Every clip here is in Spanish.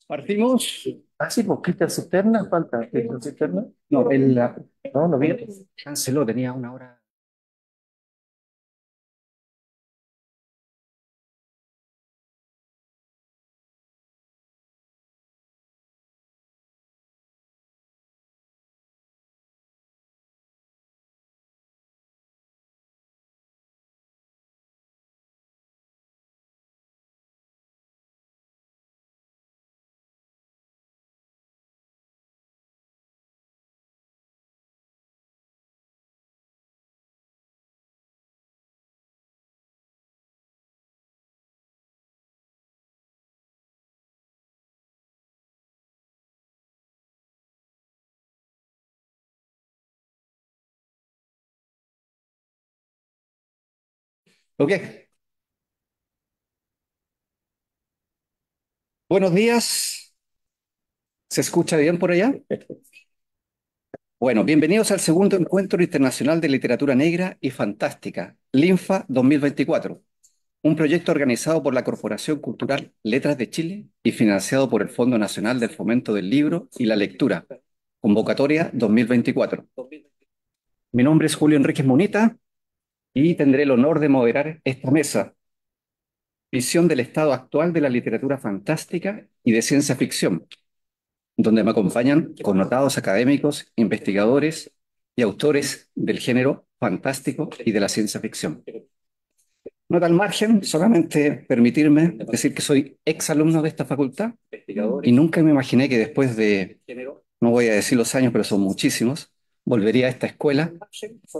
Partimos. Ah, sí, pues Cristian Cisterna, falta Cristian Cisterna. No, no, no viene. Canceló, tenía una hora. Ok, buenos días. ¿Se escucha bien por allá? Bueno, bienvenidos al segundo Encuentro Internacional de Literatura Negra y Fantástica, LINFA 2024, un proyecto organizado por la Corporación Cultural Letras de Chile y financiado por el Fondo Nacional del Fomento del Libro y la Lectura, convocatoria 2024. Mi nombre es Julio Enríquez Munita y tendré el honor de moderar esta mesa, visión del estado actual de la literatura fantástica y de ciencia ficción, donde me acompañan connotados académicos, investigadores y autores del género fantástico y de la ciencia ficción. Nota al margen, solamente permitirme decir que soy exalumno de esta facultad y nunca me imaginé que después de, no voy a decir los años, pero son muchísimos, volvería a esta escuela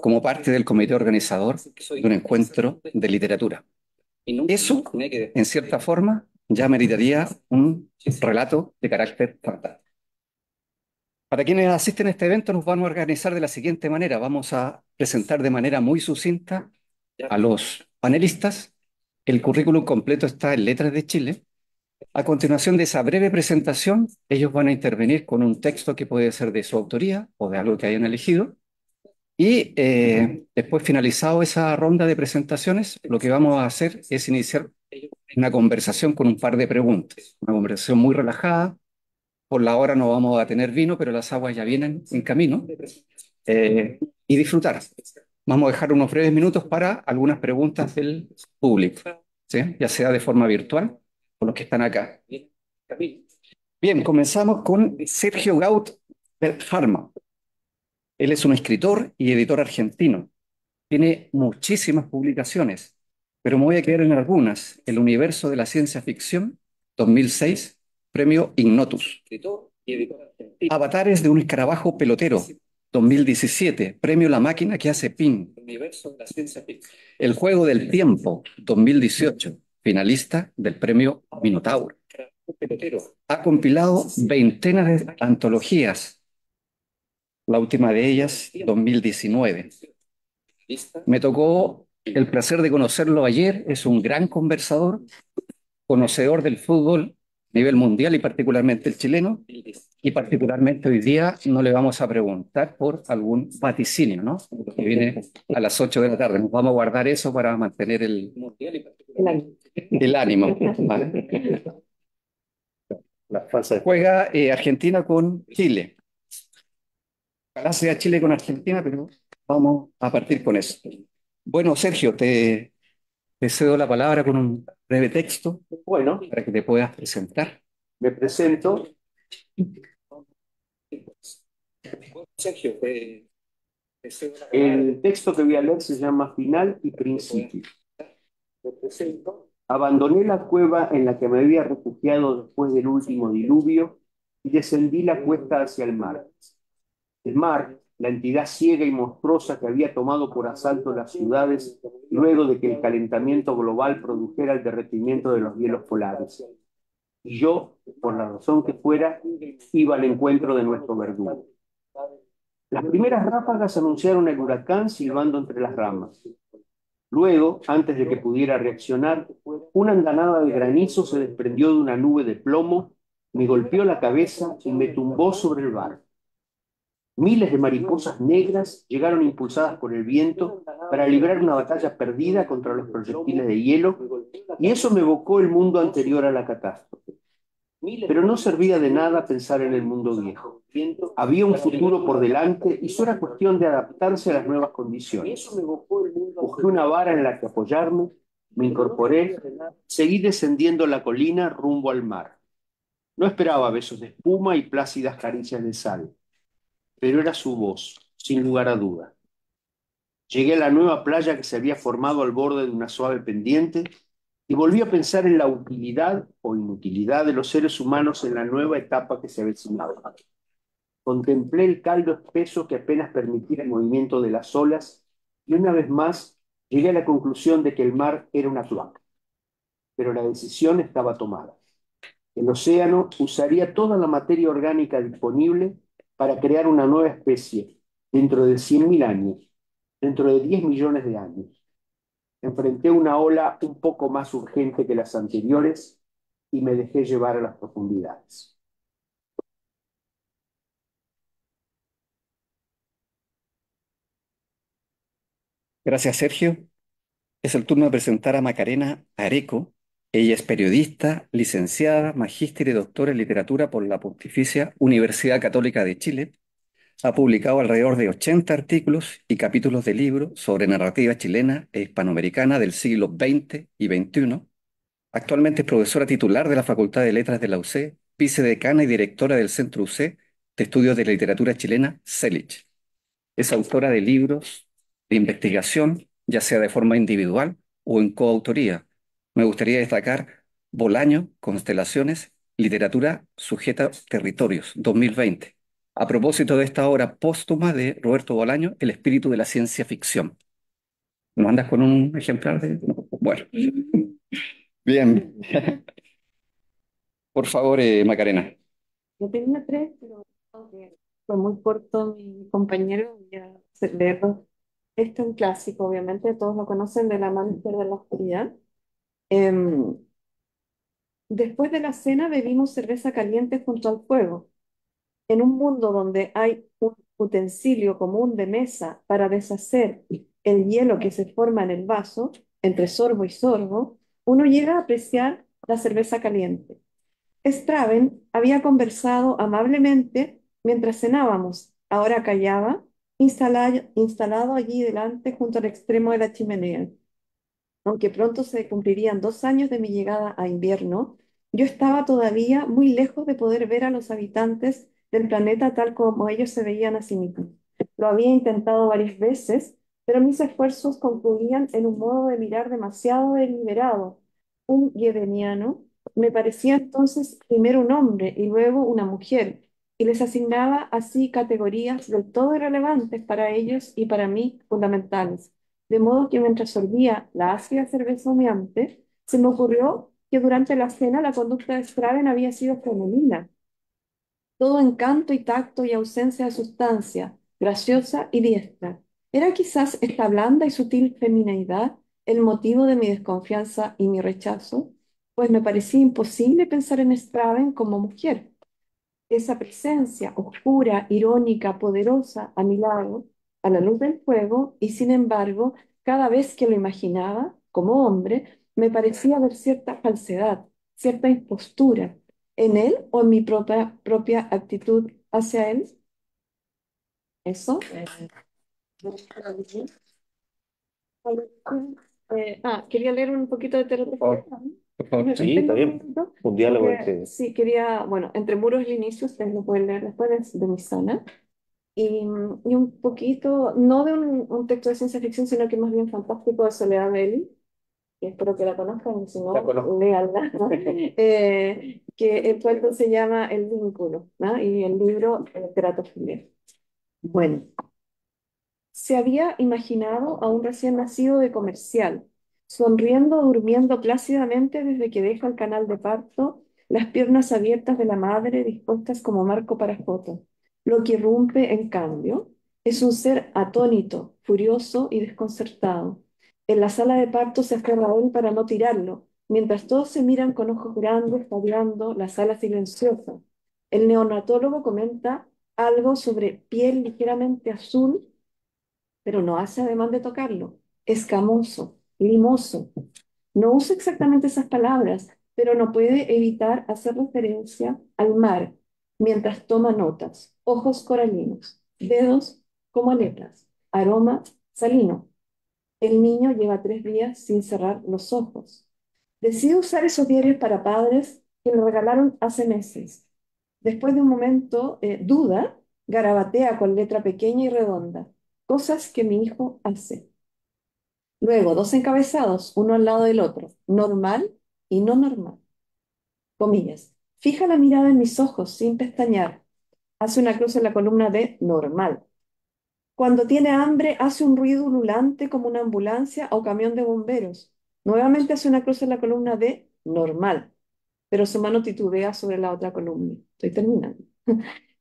como parte del comité organizador de un encuentro de literatura. Eso, en cierta forma, ya meritaría un relato de carácter fantástico. Para quienes asisten a este evento, nos vamos a organizar de la siguiente manera. Vamos a presentar de manera muy sucinta a los panelistas. El currículum completo está en Letras de Chile. A continuación de esa breve presentación, ellos van a intervenir con un texto que puede ser de su autoría o de algo que hayan elegido. Y después, finalizado esa ronda de presentaciones, lo que vamos a hacer es iniciar una conversación con un par de preguntas. Una conversación muy relajada. Por la hora no vamos a tener vino, pero las aguas ya vienen en camino. Y disfrutar. Vamos a dejar unos breves minutos para algunas preguntas del público, ¿sí? Ya sea de forma virtual o los que están acá. Bien, comenzamos con Sergio Gaut Harma. Él es un escritor y editor argentino. Tiene muchísimas publicaciones, pero me voy a quedar en algunas. El universo de la ciencia ficción, 2006, premio Ignotus. Avatares de un escarabajo pelotero, 2017, premio La máquina que hace ping. El juego del tiempo, 2018, finalista del premio Minotauro. Ha compilado veintenas de antologías, la última de ellas, 2019. Me tocó el placer de conocerlo ayer, es un gran conversador, conocedor del fútbol a nivel mundial y particularmente el chileno, y particularmente hoy día no le vamos a preguntar por algún vaticinio, ¿no? Que viene a las 8 de la tarde. Nos vamos a guardar eso para mantener el ánimo. ¿Vale? Juega Argentina con Chile. Ojalá sea Chile con Argentina, pero vamos a partir con eso. Bueno, Sergio, te cedo la palabra con un breve texto Bueno, para que te puedas presentar. me presento. Sergio, El texto que voy a leer se llama Final y Principio. te presento. Abandoné la cueva en la que me había refugiado después del último diluvio y descendí la cuesta hacia el mar. El mar, la entidad ciega y monstruosa que había tomado por asalto las ciudades luego de que el calentamiento global produjera el derretimiento de los hielos polares. Y yo, por la razón que fuera, iba al encuentro de nuestro verdugo. Las primeras ráfagas anunciaron el huracán silbando entre las ramas. Luego, antes de que pudiera reaccionar, una andanada de granizo se desprendió de una nube de plomo, me golpeó la cabeza y me tumbó sobre el barco. Miles de mariposas negras llegaron impulsadas por el viento para librar una batalla perdida contra los proyectiles de hielo, y eso me evocó el mundo anterior a la catástrofe. Pero no servía de nada pensar en el mundo viejo. Había un futuro por delante y solo era cuestión de adaptarse a las nuevas condiciones. Busqué una vara en la que apoyarme, me incorporé, seguí descendiendo la colina rumbo al mar. No esperaba besos de espuma y plácidas caricias de sal, pero era su voz, sin lugar a duda. Llegué a la nueva playa que se había formado al borde de una suave pendiente y volví a pensar en la utilidad o inutilidad de los seres humanos en la nueva etapa que se avecinaba. Contemplé el caldo espeso que apenas permitía el movimiento de las olas y una vez más llegué a la conclusión de que el mar era una cloaca, pero la decisión estaba tomada. El océano usaría toda la materia orgánica disponible para crear una nueva especie dentro de 100.000 años, dentro de 10 millones de años. Enfrenté una ola un poco más urgente que las anteriores y me dejé llevar a las profundidades. Gracias, Sergio. Es el turno de presentar a Macarena Areco. Ella es periodista, licenciada, magíster y doctora en literatura por la Pontificia Universidad Católica de Chile. Ha publicado alrededor de 80 artículos y capítulos de libros sobre narrativa chilena e hispanoamericana del siglo XX y XXI. Actualmente es profesora titular de la Facultad de Letras de la UC, vicedecana y directora del Centro UC de Estudios de Literatura Chilena, CELICH. Es autora de libros de investigación, ya sea de forma individual o en coautoría. Me gustaría destacar Bolaño, Constelaciones, Literatura sujeta a territorios, 2020. A propósito de esta obra póstuma de Roberto Bolaño, El espíritu de la ciencia ficción. ¿No andas con un ejemplar de...? No. Bueno, bien. Por favor, Macarena. Yo tenía tres, pero aunque fue muy corto mi compañero, ya se leerlo. Este es un clásico, obviamente, todos lo conocen, de La mano izquierda en la oscuridad. Em, Después de la cena bebimos cerveza caliente junto al fuego. En un mundo donde hay un utensilio común de mesa para deshacer el hielo que se forma en el vaso, entre sorbo y sorbo, uno llega a apreciar la cerveza caliente. Straven había conversado amablemente mientras cenábamos. Ahora callaba, instalado allí delante junto al extremo de la chimenea. Aunque pronto se cumplirían 2 años de mi llegada a invierno, yo estaba todavía muy lejos de poder ver a los habitantes del planeta tal como ellos se veían a sí mismos. Lo había intentado varias veces, pero mis esfuerzos concluían en un modo de mirar demasiado deliberado. Un Giebeliano me parecía entonces primero un hombre y luego una mujer, y les asignaba así categorías del todo irrelevantes para ellos y para mí fundamentales. De modo que mientras sorbía la ácida cerveza humeante, se me ocurrió que durante la cena la conducta de Straven había sido femenina, todo encanto y tacto y ausencia de sustancia, graciosa y diestra. ¿Era quizás esta blanda y sutil femineidad el motivo de mi desconfianza y mi rechazo? Pues me parecía imposible pensar en Straven como mujer. Esa presencia oscura, irónica, poderosa a mi lado, a la luz del fuego, y sin embargo, cada vez que lo imaginaba, como hombre, me parecía ver cierta falsedad, cierta impostura, en él o en mi propia actitud hacia él. Eso. Quería leer un poquito de Por teatro. por favor. Sí, está Tengo un bien. minuto, Un diálogo porque entre... sí, quería, bueno, Entre muros el inicio, ustedes lo pueden leer después de mi sala. Y un poquito, no de un texto de ciencia ficción, sino que más bien fantástico, de Soledad Belli, que espero que la conozcan, y si La no, conozco. léanla, ¿no? Que el cuento se llama El vínculo, ¿no? Y el libro Teratofilia. Bueno, se había imaginado a un recién nacido de comercial, sonriendo, durmiendo plácidamente desde que deja el canal de parto, las piernas abiertas de la madre dispuestas como marco para foto. Lo que irrumpe, en cambio, es un ser atónito, furioso y desconcertado. En la sala de parto se aferra a él para no tirarlo, mientras todos se miran con ojos grandes, jadeando, la sala silenciosa. El neonatólogo comenta algo sobre piel ligeramente azul, pero no hace ademán de tocarlo. Escamoso, limoso. No usa exactamente esas palabras, pero no puede evitar hacer referencia al mar mientras toma notas. Ojos coralinos, dedos como aletas, aroma salino. El niño lleva 3 días sin cerrar los ojos. Decide usar esos diarios para padres que le regalaron hace meses. Después de un momento, duda, garabatea con letra pequeña y redonda. Cosas que mi hijo hace. Luego, dos encabezados, uno al lado del otro. Normal y no normal. Comillas. Fija la mirada en mis ojos sin pestañear. Hace una cruz en la columna de normal. Cuando tiene hambre, hace un ruido ululante como una ambulancia o camión de bomberos. Nuevamente hace una cruz en la columna de normal, pero su mano titubea sobre la otra columna. Estoy terminando.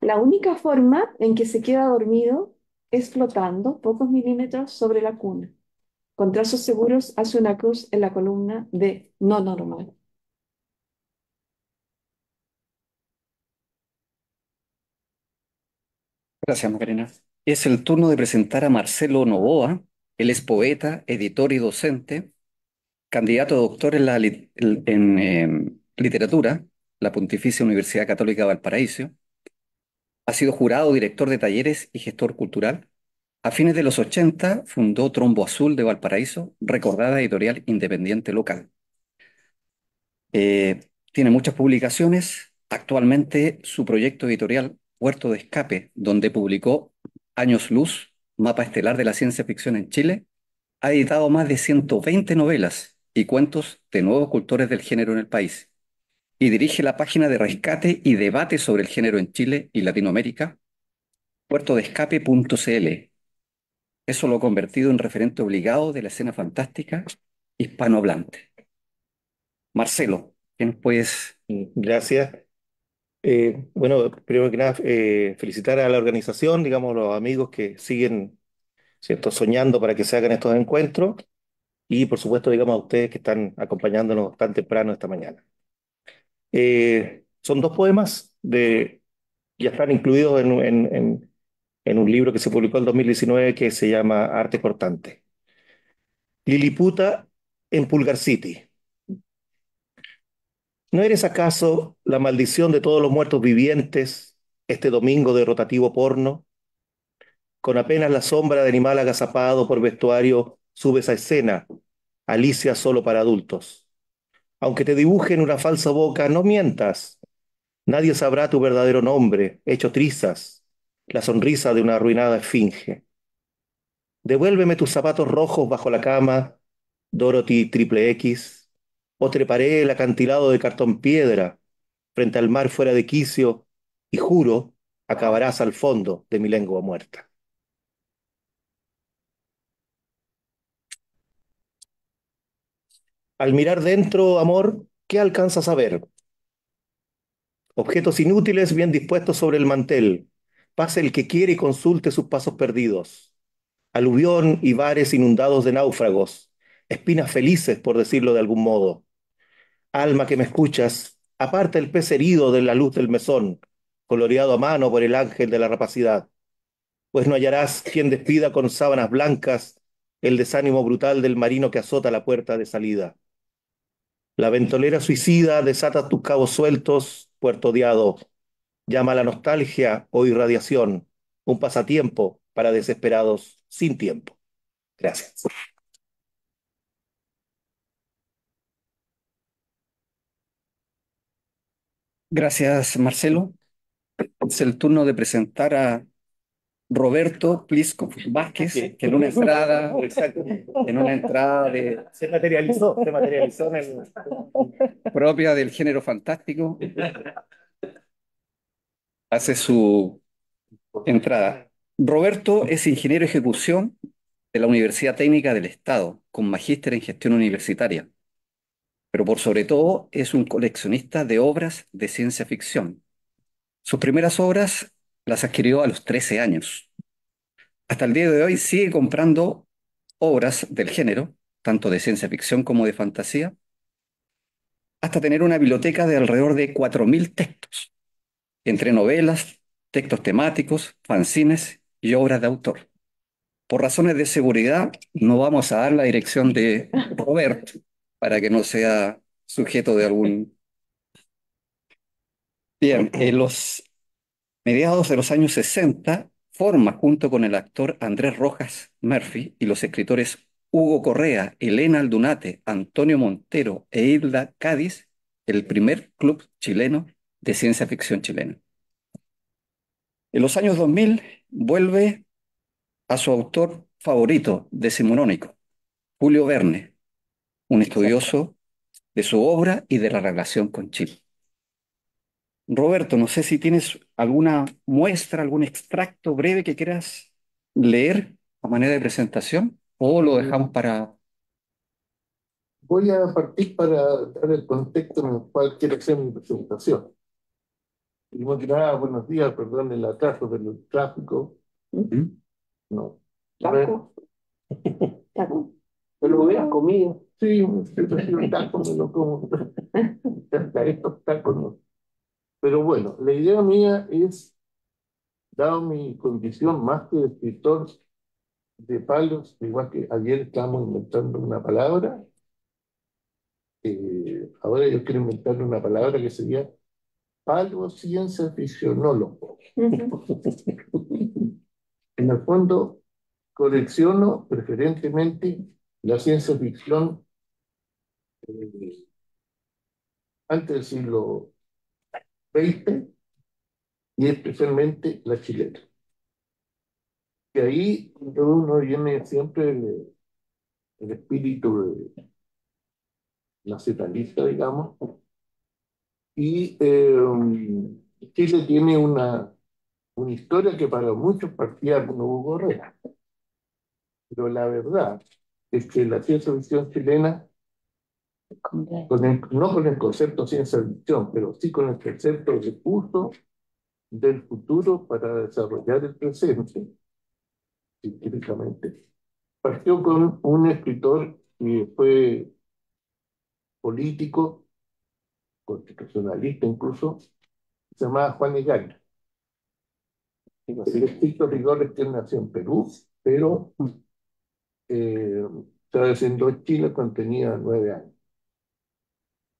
La única forma en que se queda dormido es flotando pocos milímetros sobre la cuna. Con trazos seguros hace una cruz en la columna de no normal. Gracias, Macarena. Es el turno de presentar a Marcelo Novoa. Él es poeta, editor y docente, candidato a doctor en, literatura, la Pontificia Universidad Católica de Valparaíso. Ha sido jurado, director de talleres y gestor cultural. A fines de los 80 fundó Trombo Azul de Valparaíso, recordada editorial independiente local. Tiene muchas publicaciones. Actualmente su proyecto editorial, Puerto de Escape, donde publicó Años Luz, mapa estelar de la ciencia ficción en Chile, ha editado más de 120 novelas y cuentos de nuevos cultores del género en el país y dirige la página de rescate y debate sobre el género en Chile y Latinoamérica, puertodescape.cl. Eso lo ha convertido en referente obligado de la escena fantástica hispanohablante. Marcelo, ¿qué nos puedes? Gracias. Bueno, primero que nada, felicitar a la organización, digamos, los amigos que siguen, ¿cierto?, soñando para que se hagan estos encuentros y, por supuesto, digamos, a ustedes que están acompañándonos tan temprano esta mañana. Son dos poemas ya están incluidos en un libro que se publicó en 2019 que se llama Arte Cortante. Liliputa en Pulgar City. ¿No eres acaso la maldición de todos los muertos vivientes este domingo de rotativo porno? Con apenas la sombra de animal agazapado por vestuario, subes a escena, Alicia solo para adultos. Aunque te dibujen una falsa boca, no mientas. Nadie sabrá tu verdadero nombre, hecho trizas, la sonrisa de una arruinada esfinge. Devuélveme tus zapatos rojos bajo la cama, Dorothy triple X, o treparé el acantilado de cartón piedra frente al mar fuera de quicio y juro, acabarás al fondo de mi lengua muerta. Al mirar dentro, amor, ¿qué alcanzas a ver? Objetos inútiles bien dispuestos sobre el mantel. Pase el que quiere y consulte sus pasos perdidos. Aluvión y bares inundados de náufragos. Espinas felices, por decirlo de algún modo. Alma que me escuchas, aparta el pez herido de la luz del mesón, coloreado a mano por el ángel de la rapacidad. Pues no hallarás quien despida con sábanas blancas el desánimo brutal del marino que azota la puerta de salida. La ventolera suicida desata tus cabos sueltos, puerto odiado. Llama a la nostalgia o irradiación, un pasatiempo para desesperados sin tiempo. Gracias. Gracias, Marcelo. Es el turno de presentar a Roberto Plisco Vázquez, que Exacto. en una entrada Se materializó en el... propia del género fantástico, hace su entrada. Roberto es ingeniero de ejecución de la Universidad Técnica del Estado, con magíster en gestión universitaria, pero por sobre todo es un coleccionista de obras de ciencia ficción. Sus primeras obras las adquirió a los 13 años. Hasta el día de hoy sigue comprando obras del género, tanto de ciencia ficción como de fantasía, hasta tener una biblioteca de alrededor de 4.000 textos, entre novelas, textos temáticos, fanzines y obras de autor. Por razones de seguridad, no vamos a dar la dirección de Roberto para que no sea sujeto de algún Bien, en los mediados de los años 60 forma junto con el actor Andrés Rojas Murphy y los escritores Hugo Correa, Elena Aldunate, Antonio Montero e Hilda Cádiz el primer club chileno de ciencia ficción chilena. En los años 2000 vuelve a su autor favorito decimonónico, Julio Verne, un estudioso de su obra y de la relación con Chile. Roberto, no sé si tienes alguna muestra, algún extracto breve que quieras leer a manera de presentación o lo dejamos para... Voy a partir para dar el contexto en el cual quiero hacer mi presentación. Primero que nada, buenos días, perdón el atraso del tráfico. ¿Mm? No. Taco. Taco. ¿Pero lo hubieras comido? Sí, si prefiero el taco, me lo como. Hasta estos tacos no. Pero bueno, la idea mía es, dado mi condición más que de escritor de palos, igual que ayer estábamos inventando una palabra, ahora yo quiero inventar una palabra que sería palo ciencia ficcionólogo. En el fondo, colecciono preferentemente la ciencia ficción eh, antes del siglo XX y especialmente la chilena. Y ahí uno viene siempre el espíritu nacionalista, digamos, y Chile tiene una historia que para muchos partía con Hugo Correa, pero la verdad es que la ciencia ficción chilena no con el concepto de ciencia ficción, pero sí con el concepto de uso del futuro para desarrollar el presente, científicamente. Partió con un escritor que fue político, constitucionalista incluso, se llamaba Juan Egaña. El estricto rigor es que él nació en Perú, pero se descendió en Chile cuando tenía 9 años.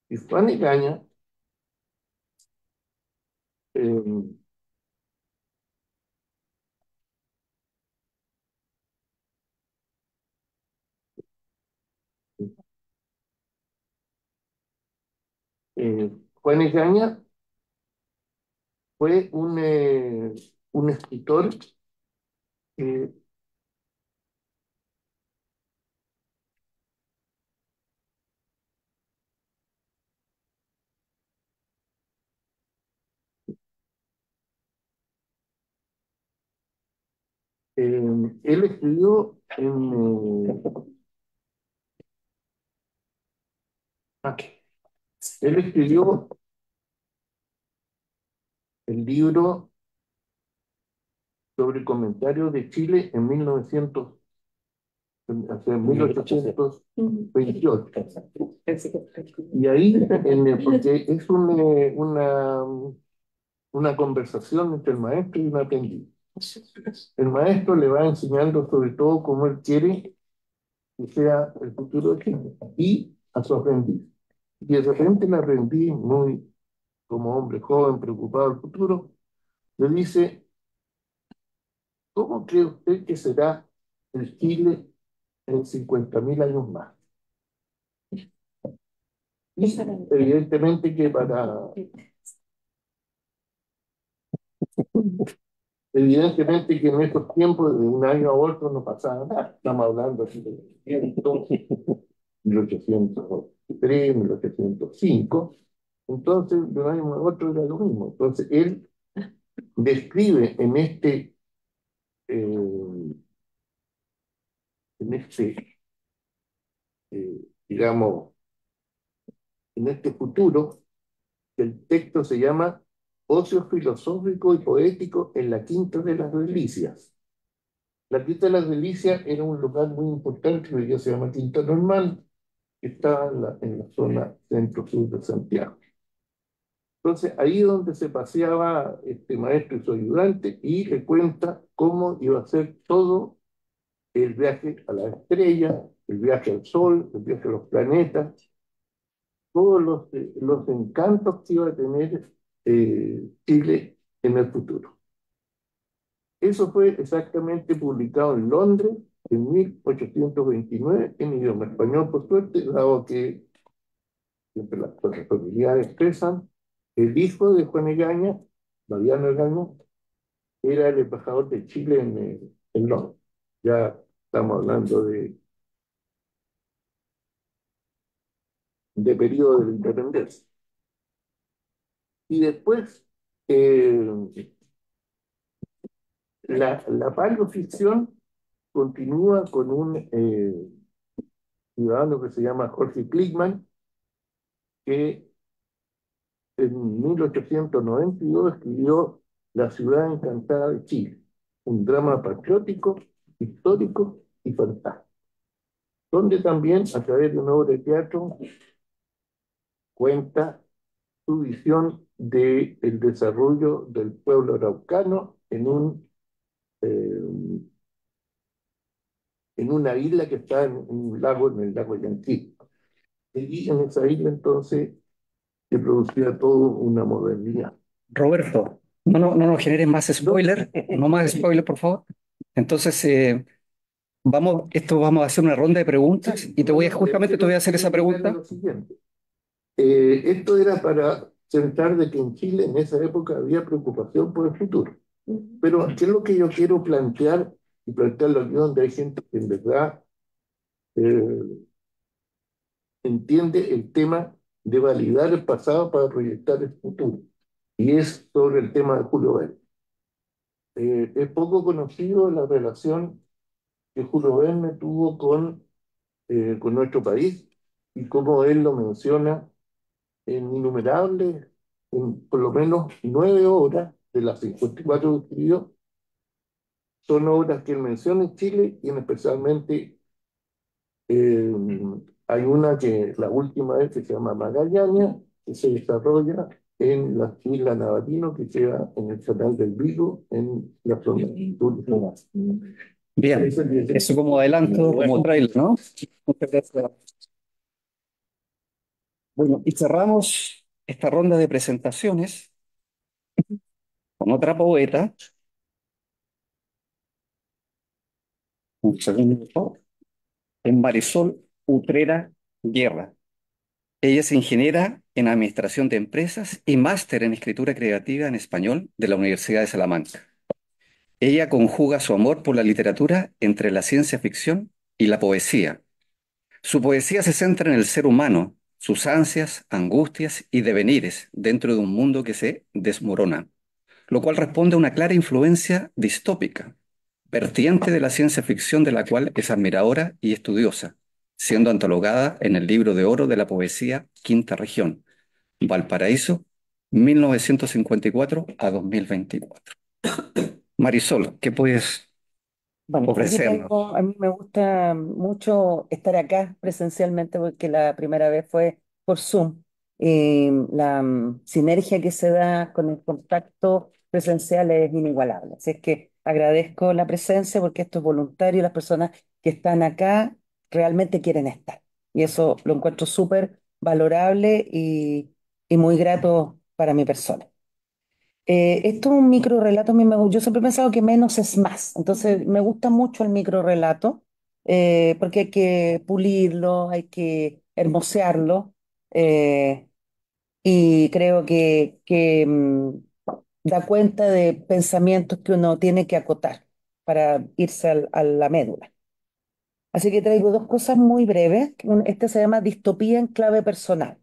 Y Juan Egaña eh, Juan Egaña fue un escritor que él escribió ah, él escribió el libro sobre comentarios de Chile en 1900, hacia 1828. Y ahí, porque es una conversación entre el maestro y un aprendiz. El maestro le va enseñando sobre todo cómo él quiere que sea el futuro de Chile y a su aprendiz. Y de repente el aprendiz, muy como hombre joven, preocupado del futuro, le dice, ¿cómo cree usted que será el Chile en 50.000 años más? Y evidentemente que evidentemente que en estos tiempos, de un año a otro, no pasaba nada. Estamos hablando así de 1803, 1805. Entonces, de un año a otro era lo mismo. Entonces, él describe eh, en este digamos, en este futuro, el texto se llama Ocio filosófico y poético en la Quinta de las Delicias. La Quinta de las Delicias era un lugar muy importante, que hoy día se llama Quinta Normal, que está en la zona centro-sur de Santiago. Entonces, ahí es donde se paseaba este maestro y su ayudante y le cuenta cómo iba a ser todo el viaje a la estrella, el viaje al sol, el viaje a los planetas, todos los encantos que iba a tener Chile en el futuro. Eso fue exactamente publicado en Londres en 1829 en idioma español, por suerte, dado que siempre las cosas familiares expresan, el hijo de Juan Egaña, Mariano Egaña, era el embajador de Chile en Londres. Ya estamos hablando de periodo de la independencia. Y después, eh, la paleoficción continúa con un ciudadano que se llama Jorge Klickmann, que en 1892 escribió La ciudad encantada de Chile, un drama patriótico, histórico y fantástico, donde también, a través de una obra de teatro, cuenta su visión del desarrollo del pueblo araucano en una isla que está en un lago, en el lago Yanquí. Y en esa isla entonces se producía todo una modernidad. Roberto, no nos generes más spoiler, no más spoiler, por favor. Entonces, vamos a hacer una ronda de preguntas y justamente te voy a hacer esa pregunta. Lo siguiente. Esto era para sentar de que en Chile en esa época había preocupación por el futuro. Pero ¿qué es lo que yo quiero plantear y plantearlo aquí donde hay gente que en verdad eh, entiende el tema de validar el pasado para proyectar el futuro? Y es sobre el tema de Julio Verne. Es poco conocido la relación que Julio Verne tuvo con nuestro país y cómo él lo menciona en innumerables, en por lo menos 9 obras de las 54 que escribió, son obras que él menciona en Chile y en especialmente eh, hay una que la última vez que se llama Magallanes, que se desarrolla en la isla Navarino, que queda en el canal del Vigo, en la zona sur de Francia. Bien, eso como adelanto, como trailer, ¿no? Muchas gracias. Bueno, y cerramos esta ronda de presentaciones con otra poeta. Un segundo, por favor. Es Marisol Utrera Guerra. Ella es ingeniera en Administración de Empresas y máster en Escritura Creativa en Español de la Universidad de Salamanca. Ella conjuga su amor por la literatura entre la ciencia ficción y la poesía. Su poesía se centra en el ser humano, sus ansias, angustias y devenires dentro de un mundo que se desmorona, lo cual responde a una clara influencia distópica, vertiente de la ciencia ficción de la cual es admiradora y estudiosa, siendo antologada en el Libro de Oro de la Poesía Quinta Región, Valparaíso, 1954 a 2024. Marisol, ¿qué puedes Bueno, ofrecernos? a mí me gusta mucho estar acá presencialmente porque la primera vez fue por Zoom. La sinergia que se da con el contacto presencial es inigualable. Así es que agradezco la presencia porque esto es voluntario y las personas que están acá realmente quieren estar. Y eso lo encuentro súper valorable y muy grato para mi persona. Esto es un micro relato, yo siempre he pensado que menos es más, entonces me gusta mucho el micro relato porque hay que pulirlo, hay que hermosearlo y creo que da cuenta de pensamientos que uno tiene que acotar para irse a la médula. Así que traigo dos cosas muy breves. Este se llama Distopía en clave personal.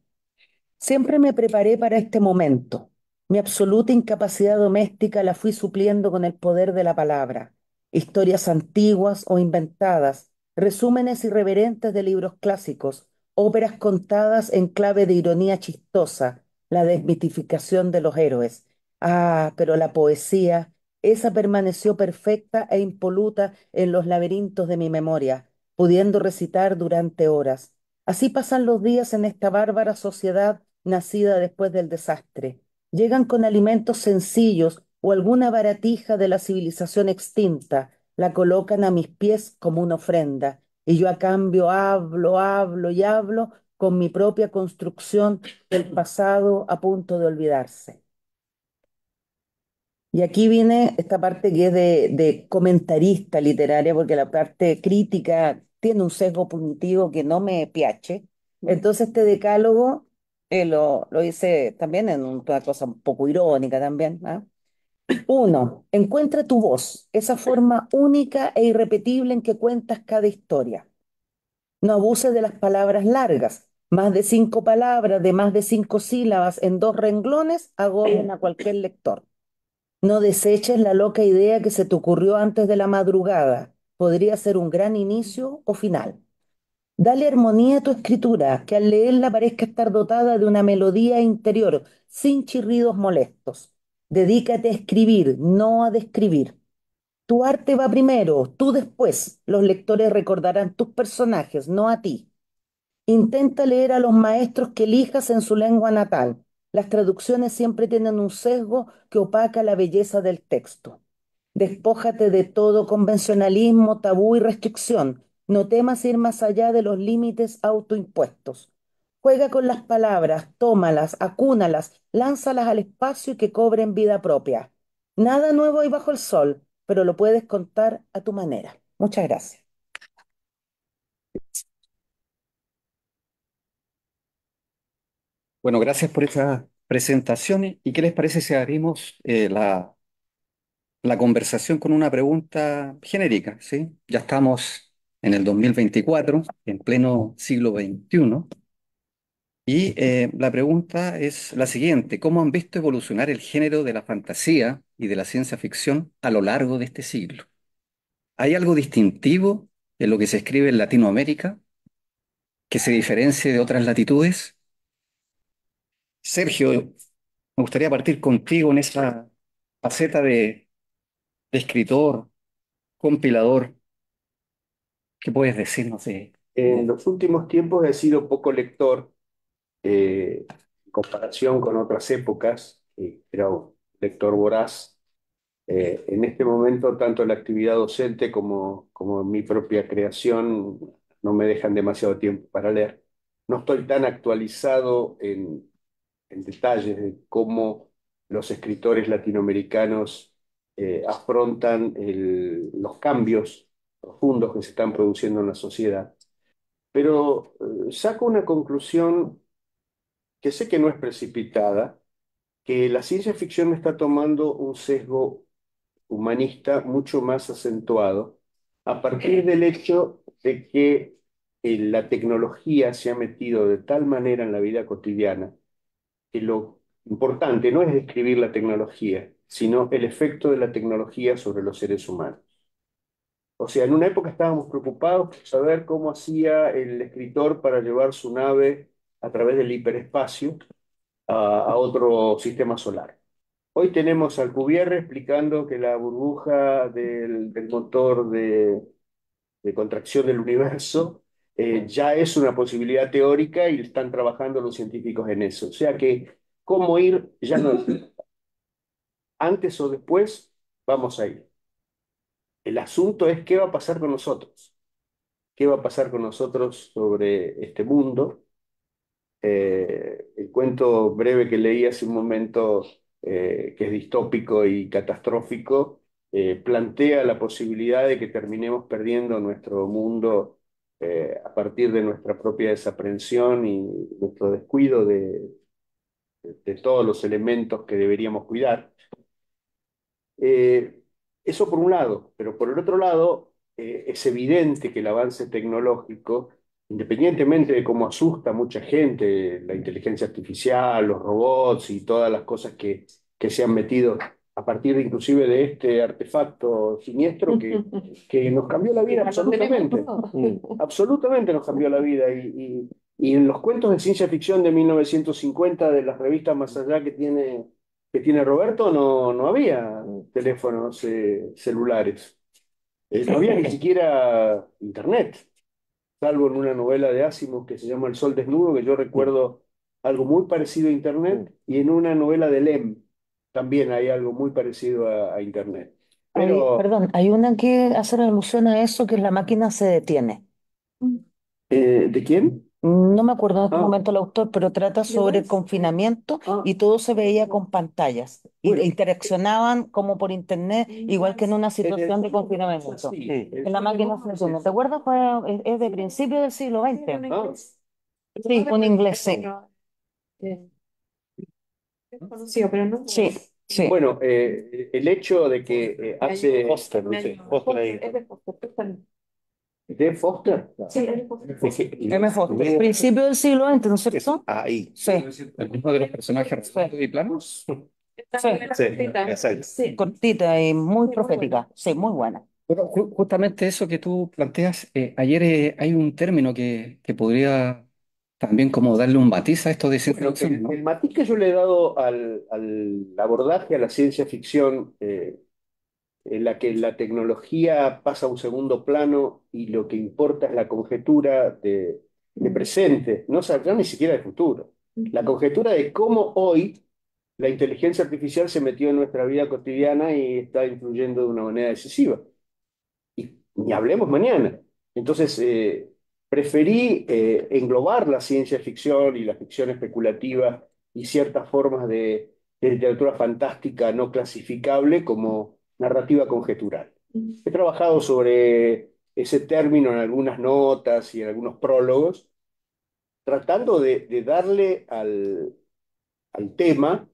Siempre me preparé para este momento. Mi absoluta incapacidad doméstica la fui supliendo con el poder de la palabra. Historias antiguas o inventadas, resúmenes irreverentes de libros clásicos, óperas contadas en clave de ironía chistosa, la desmitificación de los héroes. Ah, pero la poesía, esa permaneció perfecta e impoluta en los laberintos de mi memoria, pudiendo recitar durante horas. Así pasan los días en esta bárbara sociedad nacida después del desastre. Llegan con alimentos sencillos o alguna baratija de la civilización extinta, la colocan a mis pies como una ofrenda, y yo a cambio hablo, hablo y hablo con mi propia construcción del pasado a punto de olvidarse. Y aquí viene esta parte que es de comentarista literaria, porque la parte crítica tiene un sesgo punitivo que no me piace. Entonces este decálogo lo hice también en una cosa un poco irónica también, ¿ah? Uno, encuentra tu voz, esa forma única e irrepetible en que cuentas cada historia. No abuses de las palabras largas. Más de 5 palabras, de más de 5 sílabas en 2 renglones agobian a cualquier lector. No deseches la loca idea que se te ocurrió antes de la madrugada. Podría ser un gran inicio o final. Dale armonía a tu escritura, que al leerla parezca estar dotada de una melodía interior, sin chirridos molestos. Dedícate a escribir, no a describir. Tu arte va primero, tú después. Los lectores recordarán tus personajes, no a ti. Intenta leer a los maestros que elijas en su lengua natal. Las traducciones siempre tienen un sesgo que opaca la belleza del texto. Despójate de todo convencionalismo, tabú y restricción. No temas ir más allá de los límites autoimpuestos. Juega con las palabras, tómalas, acúnalas, lánzalas al espacio y que cobren vida propia. Nada nuevo hay bajo el sol, pero lo puedes contar a tu manera. Muchas gracias. Bueno, gracias por esas presentaciones. ¿Y qué les parece si abrimos la conversación con una pregunta genérica? ¿Sí? Ya estamos en el 2024, en pleno siglo XXI, y la pregunta es la siguiente: ¿cómo han visto evolucionar el género de la fantasía y de la ciencia ficción a lo largo de este siglo? ¿Hay algo distintivo en lo que se escribe en Latinoamérica que se diferencie de otras latitudes? Sergio, me gustaría partir contigo en esa faceta de escritor, compilador. ¿Qué puedes decirnos En los últimos tiempos he sido poco lector en comparación con otras épocas, era un lector voraz. En este momento, tanto la actividad docente como mi propia creación no me dejan demasiado tiempo para leer. No estoy tan actualizado en detalles de cómo los escritores latinoamericanos afrontan los cambios profundos que se están produciendo en la sociedad. Pero saco una conclusión que sé que no es precipitada, que la ciencia ficción está tomando un sesgo humanista mucho más acentuado a partir del hecho de que la tecnología se ha metido de tal manera en la vida cotidiana que lo importante no es describir la tecnología, sino el efecto de la tecnología sobre los seres humanos. O sea, en una época estábamos preocupados por saber cómo hacía el escritor para llevar su nave a través del hiperespacio a otro sistema solar. Hoy tenemos al Alcubierre explicando que la burbuja del motor de contracción del universo ya es una posibilidad teórica y están trabajando los científicos en eso. O sea que cómo ir ya no es. Antes o después vamos a ir. El asunto es qué va a pasar con nosotros. ¿Qué va a pasar con nosotros sobre este mundo? El cuento breve que leí hace un momento, que es distópico y catastrófico, plantea la posibilidad de que terminemos perdiendo nuestro mundo a partir de nuestra propia desaprensión y nuestro descuido de todos los elementos que deberíamos cuidar. Eh, Eso por un lado, pero por el otro lado, es evidente que el avance tecnológico, independientemente de cómo asusta a mucha gente, la inteligencia artificial, los robots y todas las cosas que se han metido a partir inclusive de este artefacto siniestro que nos cambió la vida absolutamente. Absolutamente nos cambió la vida. Y en los cuentos de ciencia ficción de 1950 de las revistas Más Allá que tiene Roberto, no había teléfonos celulares. No había ni siquiera internet, salvo en una novela de Asimov que se llama El Sol Desnudo, que yo recuerdo algo muy parecido a internet, y en una novela de Lem también hay algo muy parecido a internet. Pero, Perdón, hay una que hace alusión a eso, que es la máquina se detiene. ¿de quién? No me acuerdo en este Ah, momento el autor, pero trata sobre el Lewis. confinamiento ah, y todo se veía con pantallas y bueno, interaccionaban como por internet, igual que en una en el situación de fondo, confinamiento. sí, En la máquina de ¿te acuerdas? Es de principios del siglo Sí, era un XX. ah, inglés. Sí, un inglés, sí. Pero, eh, es conocido, pero no. Sí, sí. bueno, el hecho de que hace Foster, Me dice, ayudó. Foster ahí. Es de Foster, justamente. de Foster, Sí, es de Foster. es que- M. Foster. Principio del siglo XX, ¿no es cierto? Ahí. Sí, El mismo de los personajes resueltos y planos. Esta sí. novela Sí, cortita. exacto. Sí, Cortita y muy muy profética. buena. Sí, muy buena. Bueno, justamente eso que tú planteas, ayer hay un término que podría también como darle un matiz a esto de ciencia Bueno, ficción, ¿no? el matiz que yo le he dado al abordaje a la ciencia ficción, en la que la tecnología pasa a un segundo plano y lo que importa es la conjetura de presente, no ya ni siquiera de futuro. La conjetura de cómo hoy la inteligencia artificial se metió en nuestra vida cotidiana y está influyendo de una manera decisiva. Y ni hablemos mañana. Entonces, preferí englobar la ciencia ficción y la ficción especulativa y ciertas formas de literatura fantástica no clasificable como narrativa conjetural. He trabajado sobre ese término en algunas notas y en algunos prólogos, tratando de darle al tema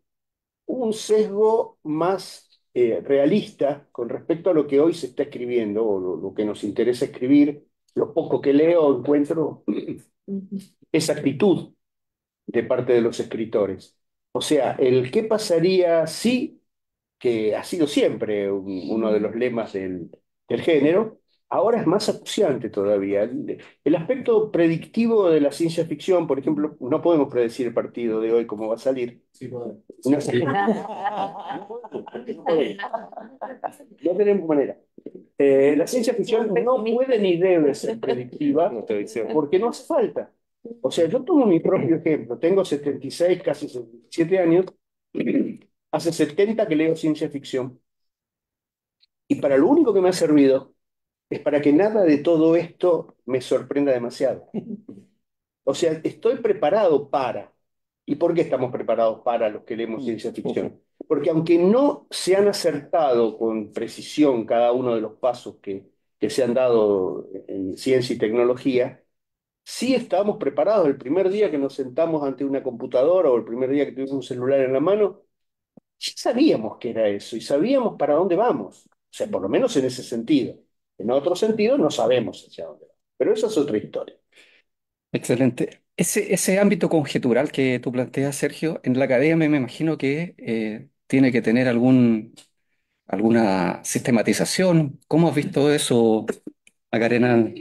un sesgo más realista con respecto a lo que hoy se está escribiendo o lo que nos interesa escribir. Lo poco que leo encuentro esa actitud de parte de los escritores. O sea, el qué pasaría si, que ha sido siempre uno de los lemas del género, ahora es más acuciante todavía. El aspecto predictivo de la ciencia ficción, por ejemplo, no podemos predecir el partido de hoy cómo va a salir. No, no tenemos manera. La ciencia ficción no puede ni debe ser predictiva porque no hace falta. O sea, yo tomo mi propio ejemplo. Tengo 76, casi 77 años. Hace 70 que leo ciencia ficción. Y para lo único que me ha servido es para que nada de todo esto me sorprenda demasiado. O sea, estoy preparado para. ¿Y por qué estamos preparados para los que leemos ciencia ficción? Porque aunque no se han acertado con precisión cada uno de los pasos que se han dado en ciencia y tecnología, sí estamos preparados. El primer día que nos sentamos ante una computadora o el primer día que tuvimos un celular en la mano, ya sabíamos qué era eso y sabíamos para dónde vamos. O sea, por lo menos en ese sentido. En otro sentido, no sabemos hacia dónde vamos. Pero esa es otra historia. Excelente. Ese ámbito conjetural que tú planteas, Sergio, en la academia me imagino que tiene que tener alguna sistematización. ¿Cómo has visto eso, Macarena?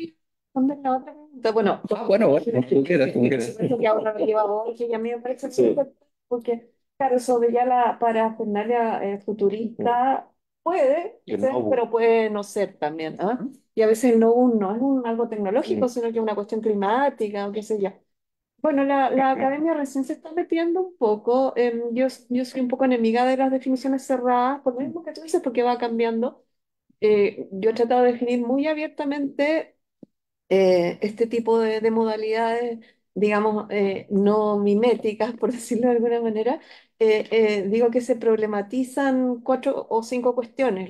¿Dónde es la otra pregunta? Bueno, Bueno, como tú quieras, como quieras. eso que ahora lo lleva vos, que a mí me parece muy Sí. importante, porque, claro, eso de ya la parafernalia futurista puede El ser, no- pero puede no ser también, ¿ah? Y a veces no es algo tecnológico, sino que es una cuestión climática o qué sé yo. Bueno, la academia recién se está metiendo un poco. Yo soy un poco enemiga de las definiciones cerradas, por lo mismo que tú dices, porque va cambiando. Yo he tratado de definir muy abiertamente este tipo de modalidades, digamos, no miméticas, por decirlo de alguna manera, digo que se problematizan cuatro o cinco cuestiones: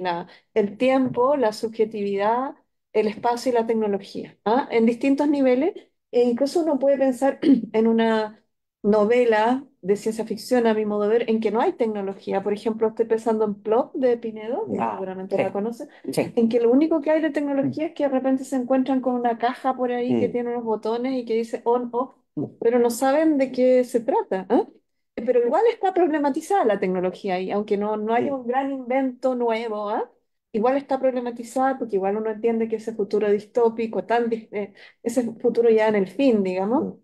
el tiempo, la subjetividad, el espacio y la tecnología, ¿ah? En distintos niveles, e incluso uno puede pensar en una novela de ciencia ficción, a mi modo de ver, en que no hay tecnología. Por ejemplo, estoy pensando en Plot de Pinedo, que Ah, seguramente sí, la conoce, sí. en que lo único que hay de tecnología es que de repente se encuentran con una caja por ahí que tiene unos botones y que dice on, off, pero no saben de qué se trata, ¿ah? Pero igual está problematizada la tecnología ahí, aunque no haya un gran invento nuevo, ¿ah? Igual está problematizada porque igual uno entiende que ese futuro distópico, ese futuro ya en el fin, digamos,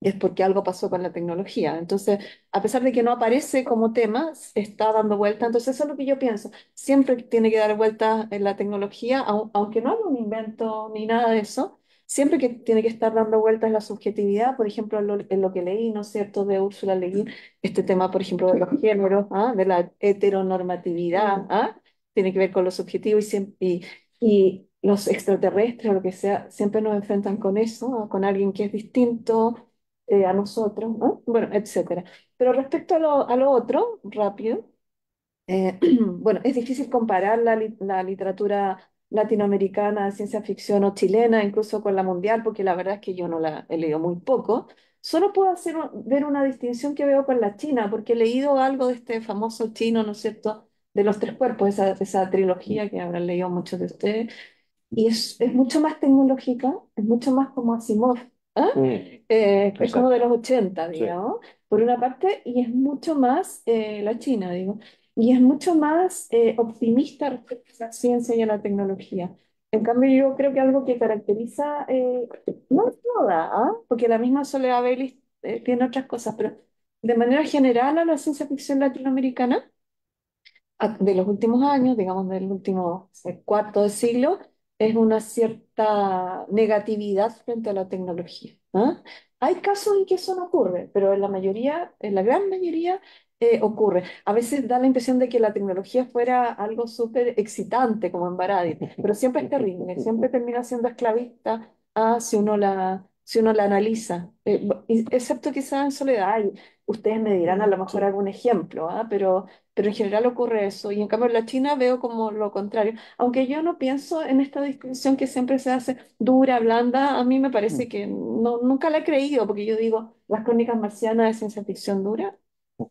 es porque algo pasó con la tecnología. Entonces, a pesar de que no aparece como tema, está dando vuelta. Entonces, eso es lo que yo pienso. Siempre tiene que dar vueltas en la tecnología, aunque no haya un invento ni nada de eso, siempre que tiene que estar dando vueltas la subjetividad. Por ejemplo, en lo que leí, ¿no es cierto?, de Úrsula Le Guin, este tema, por ejemplo, de los géneros, ¿ah? De la heteronormatividad, ¿ah? Tiene que ver con lo subjetivo y los extraterrestres o lo que sea, siempre nos enfrentan con eso, ¿ah? Con alguien que es distinto, a nosotros, ¿no? Bueno, etcétera. Pero respecto a lo otro, rápido, bueno, es difícil comparar la literatura latinoamericana de ciencia ficción o chilena, incluso con la mundial, porque la verdad es que yo no la he leído muy poco. Solo puedo ver una distinción que veo con la china, porque he leído algo de este famoso chino, ¿no es cierto?, de los tres cuerpos, esa trilogía que habrán leído muchos de ustedes, y es mucho más tecnológica, es mucho más como Asimov, ¿ah? Es como Exacto. de los 80, Sí. digamos, por una parte, y es mucho más la China, digo, y es mucho más optimista respecto a la ciencia y a la tecnología. En cambio, yo creo que algo que caracteriza, no toda, ¿ah? Porque la misma Soledad Baylis tiene otras cosas, pero de manera general a la ciencia ficción latinoamericana de los últimos años, digamos del último cuarto de siglo, es una cierta negatividad frente a la tecnología. ¿Ah? Hay casos en que eso no ocurre, pero en la mayoría, en la gran mayoría, ocurre. A veces da la impresión de que la tecnología fuera algo súper excitante, como en Baradit, pero siempre es terrible, siempre termina siendo esclavista si uno la analiza. Excepto quizás en Soledad, y ustedes me dirán a lo mejor algún ejemplo, ¿ah? Pero en general ocurre eso. Y en cambio en la China veo como lo contrario. Aunque yo no pienso en esta distinción que siempre se hace dura, blanda, a mí me parece que no, nunca la he creído, porque yo digo, las crónicas marcianas de ciencia ficción dura.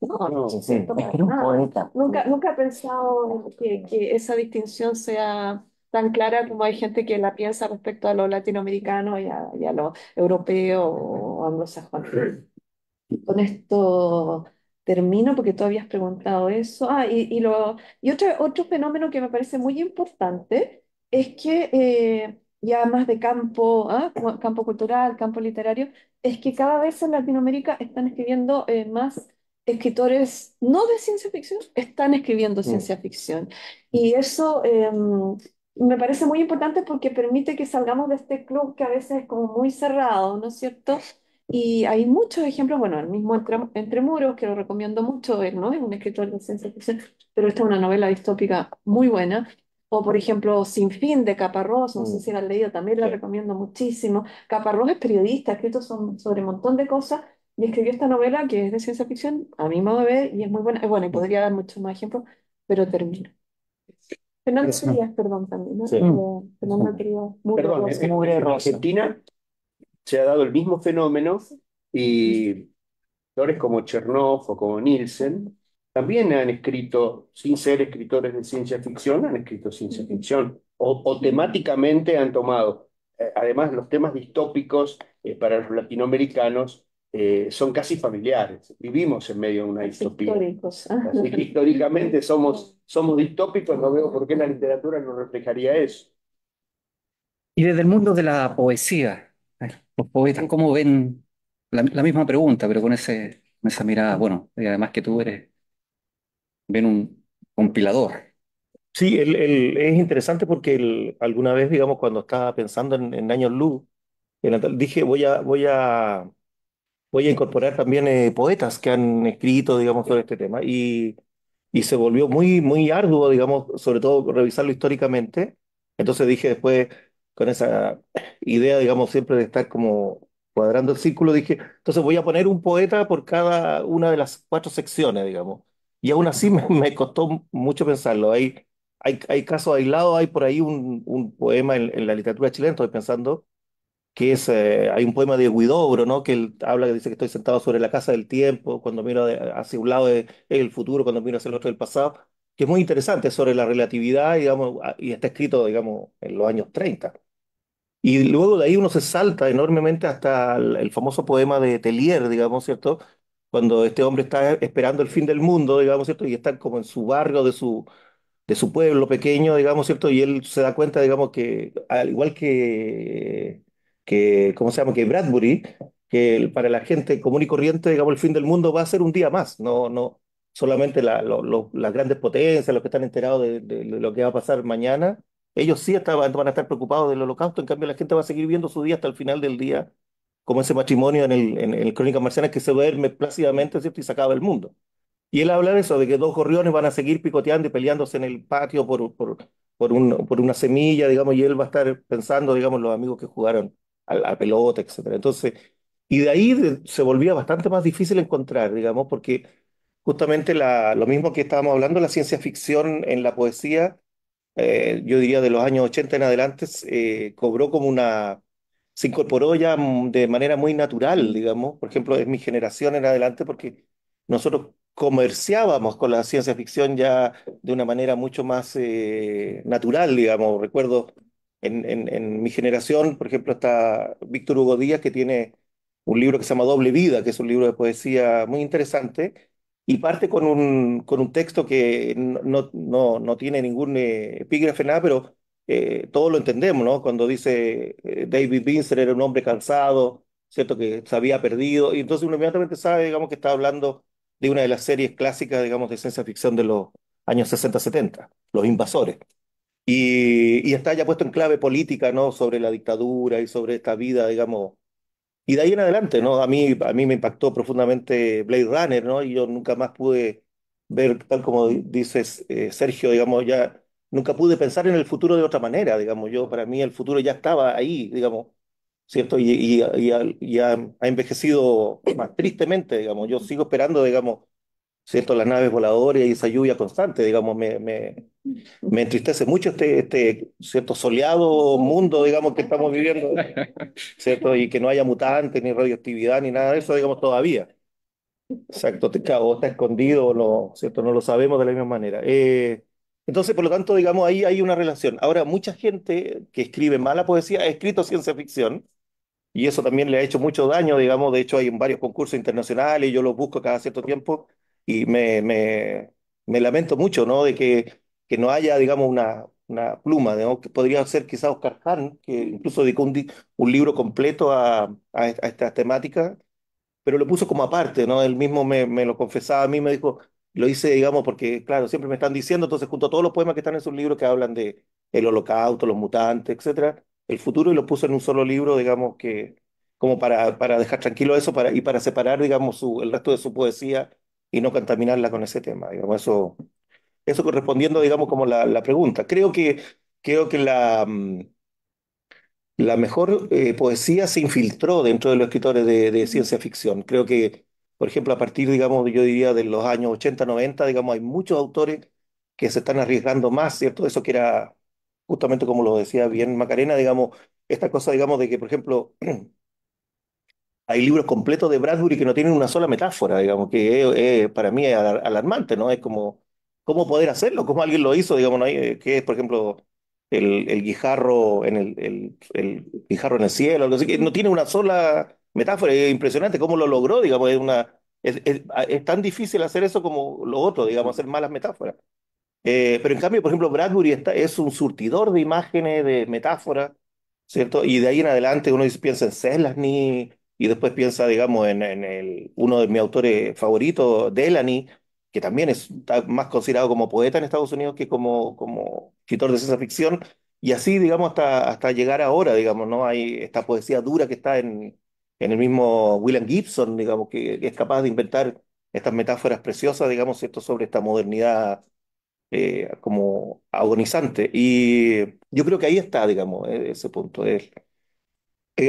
No, no es cierto, Es para que era un nada. poeta. Nunca he pensado que esa distinción sea tan clara como hay gente que la piensa respecto a lo latinoamericano y a lo europeo o anglosajón. Con esto termino porque tú habías preguntado eso. Y otro fenómeno que me parece muy importante es que ya más de campo, campo cultural, campo literario, es que cada vez en Latinoamérica están escribiendo más escritores, no de ciencia ficción, están escribiendo ciencia ficción. Y eso me parece muy importante porque permite que salgamos de este club que a veces es como muy cerrado, ¿no es cierto? Y hay muchos ejemplos, bueno, el mismo Entre Muros, que lo recomiendo mucho, él no es un escritor de ciencia ficción, pero esta es una novela distópica muy buena. O, por ejemplo, Sin Fin de Caparrós, no sé si la han leído, también la Sí. recomiendo muchísimo. Caparrós es periodista, ha escrito sobre un montón de cosas y escribió esta novela que es de ciencia ficción, a mi modo de ver, y es muy buena. Bueno, y podría dar muchos más ejemplos, pero termino. Fernando Eso. Trías, perdón, también, ¿no? Sí. Fernando Trías, muy Perdón, rosa. Mugre en rosa. Argentina se ha dado el mismo fenómeno y escritores como Chernoff o como Nielsen también han escrito, sin ser escritores de ciencia ficción, han escrito ciencia ficción o temáticamente han tomado, además los temas distópicos para los latinoamericanos son casi familiares, vivimos en medio de una distopía. Históricos. Así que históricamente somos distópicos, no veo por qué la literatura no reflejaría eso. Y desde el mundo de la poesía, los poetas, ¿cómo ven la misma pregunta, pero con esa mirada? Bueno, y además que tú ven un compilador. Sí, es interesante porque alguna vez, digamos, cuando estaba pensando en años luz, dije, voy a incorporar también poetas que han escrito, digamos, sobre este tema. Y se volvió muy arduo, digamos, sobre todo revisarlo históricamente. Entonces dije después, con esa idea, digamos, siempre de estar como cuadrando el círculo, dije, entonces voy a poner un poeta por cada una de las cuatro secciones, digamos. Y aún así me costó mucho pensarlo. Hay casos aislados, hay por ahí un poema en la literatura chilena, estoy pensando que hay un poema de Huidobro, ¿no? Que él habla, que dice que estoy sentado sobre la casa del tiempo, cuando miro hacia un lado es el futuro, cuando miro hacia el otro el pasado, que es muy interesante sobre la relatividad, digamos, y está escrito, digamos, en los años 30. Y luego de ahí uno se salta enormemente hasta el famoso poema de Telier, digamos, ¿cierto? Cuando este hombre está esperando el fin del mundo, digamos, ¿cierto? Y está como en su barrio de su pueblo pequeño, digamos, ¿cierto? Y él se da cuenta, digamos, que al igual ¿cómo se llama? Que Bradbury, para la gente común y corriente, digamos, el fin del mundo va a ser un día más, no solamente las grandes potencias, los que están enterados de lo que va a pasar mañana, ellos sí van a estar preocupados del holocausto, en cambio la gente va a seguir viendo su día hasta el final del día, como ese matrimonio en el Crónicas Marcianas que se duerme plácidamente, ¿cierto? Y se acaba el mundo. Y él habla de eso, de que dos gorriones van a seguir picoteando y peleándose en el patio por una semilla, digamos, y él va a estar pensando, digamos, los amigos que jugaron a la pelota, etcétera. Entonces, Y de ahí se volvía bastante más difícil encontrar, digamos, porque justamente lo mismo que estábamos hablando, la ciencia ficción en la poesía, yo diría de los años 80 en adelante, cobró como se incorporó ya de manera muy natural, digamos, por ejemplo, en mi generación en adelante, porque nosotros comerciábamos con la ciencia ficción ya de una manera mucho más natural, digamos. Recuerdo en mi generación, por ejemplo, está Víctor Hugo Díaz, que tiene un libro que se llama Doble Vida, que es un libro de poesía muy interesante y parte con un texto que no tiene ningún epígrafe, nada, pero todos lo entendemos, ¿no? Cuando dice David Binzer era un hombre cansado, ¿cierto? Que se había perdido, y entonces uno inmediatamente sabe, digamos, que está hablando de una de las series clásicas, digamos, de ciencia ficción de los años 60-70, Los Invasores. Y está ya puesto en clave política, ¿no? Sobre la dictadura y sobre esta vida, digamos, y de ahí en adelante, ¿no? A mí me impactó profundamente Blade Runner, ¿no? Y yo nunca más pude ver, tal como dices, Sergio, digamos, ya nunca pude pensar en el futuro de otra manera, digamos. Para mí el futuro ya estaba ahí, digamos, ¿cierto? Ha envejecido más tristemente, digamos. Yo sigo esperando, digamos, ¿cierto? Las naves voladoras y esa lluvia constante, digamos, me entristece mucho cierto, soleado mundo, digamos, que estamos viviendo, ¿cierto? Y que no haya mutantes, ni radioactividad, ni nada de eso, digamos, todavía. Exacto, claro, está escondido, no, ¿cierto? No lo sabemos de la misma manera. Entonces, por lo tanto, digamos, ahí hay una relación. Ahora, mucha gente que escribe mala poesía ha escrito ciencia ficción, y eso también le ha hecho mucho daño, digamos. De hecho, hay varios concursos internacionales y yo los busco cada cierto tiempo y me lamento mucho, ¿no? De que no haya, digamos, una pluma, ¿no? Que podría ser quizás Oscar Hahn, que incluso dedicó un libro completo a esta temática, pero lo puso como aparte, ¿no? Él mismo me lo confesaba a mí, me dijo, lo hice, digamos, porque, claro, siempre me están diciendo, entonces junto a todos los poemas que están en sus libros que hablan de el holocausto, los mutantes, etcétera, el futuro, y lo puso en un solo libro, digamos, que como para dejar tranquilo eso y para separar, digamos, el resto de su poesía y no contaminarla con ese tema, digamos, eso correspondiendo, digamos, como la pregunta. Creo que la mejor poesía se infiltró dentro de los escritores de ciencia ficción. Creo que, por ejemplo, a partir, digamos, yo diría de los años 80-90, digamos, hay muchos autores que se están arriesgando más, ¿cierto? Eso que era justamente como lo decía bien Macarena, digamos, esta cosa, digamos, de que, por ejemplo, hay libros completos de Bradbury que no tienen una sola metáfora, digamos, que para mí es alarmante, ¿no? Es como, ¿cómo poder hacerlo? ¿Cómo alguien lo hizo? Digamos, ¿no? Que es, por ejemplo, el guijarro el guijarro en el cielo, algo así, que no tiene una sola metáfora, es impresionante cómo lo logró, digamos, es tan difícil hacer eso como lo otro, digamos, hacer malas metáforas. Pero en cambio, por ejemplo, Bradbury es un surtidor de imágenes, de metáforas, ¿cierto? Y de ahí en adelante piensa en Selznick y después piensa, digamos, uno de mis autores favoritos, Delany, que también está más considerado como poeta en Estados Unidos que como escritor de ciencia ficción. Y así, digamos, hasta llegar ahora, digamos, ¿no? Hay esta poesía dura que está en el mismo William Gibson, digamos, que es capaz de inventar estas metáforas preciosas, digamos, ¿cierto? Sobre esta modernidad como agonizante. Y yo creo que ahí está, digamos, ese punto.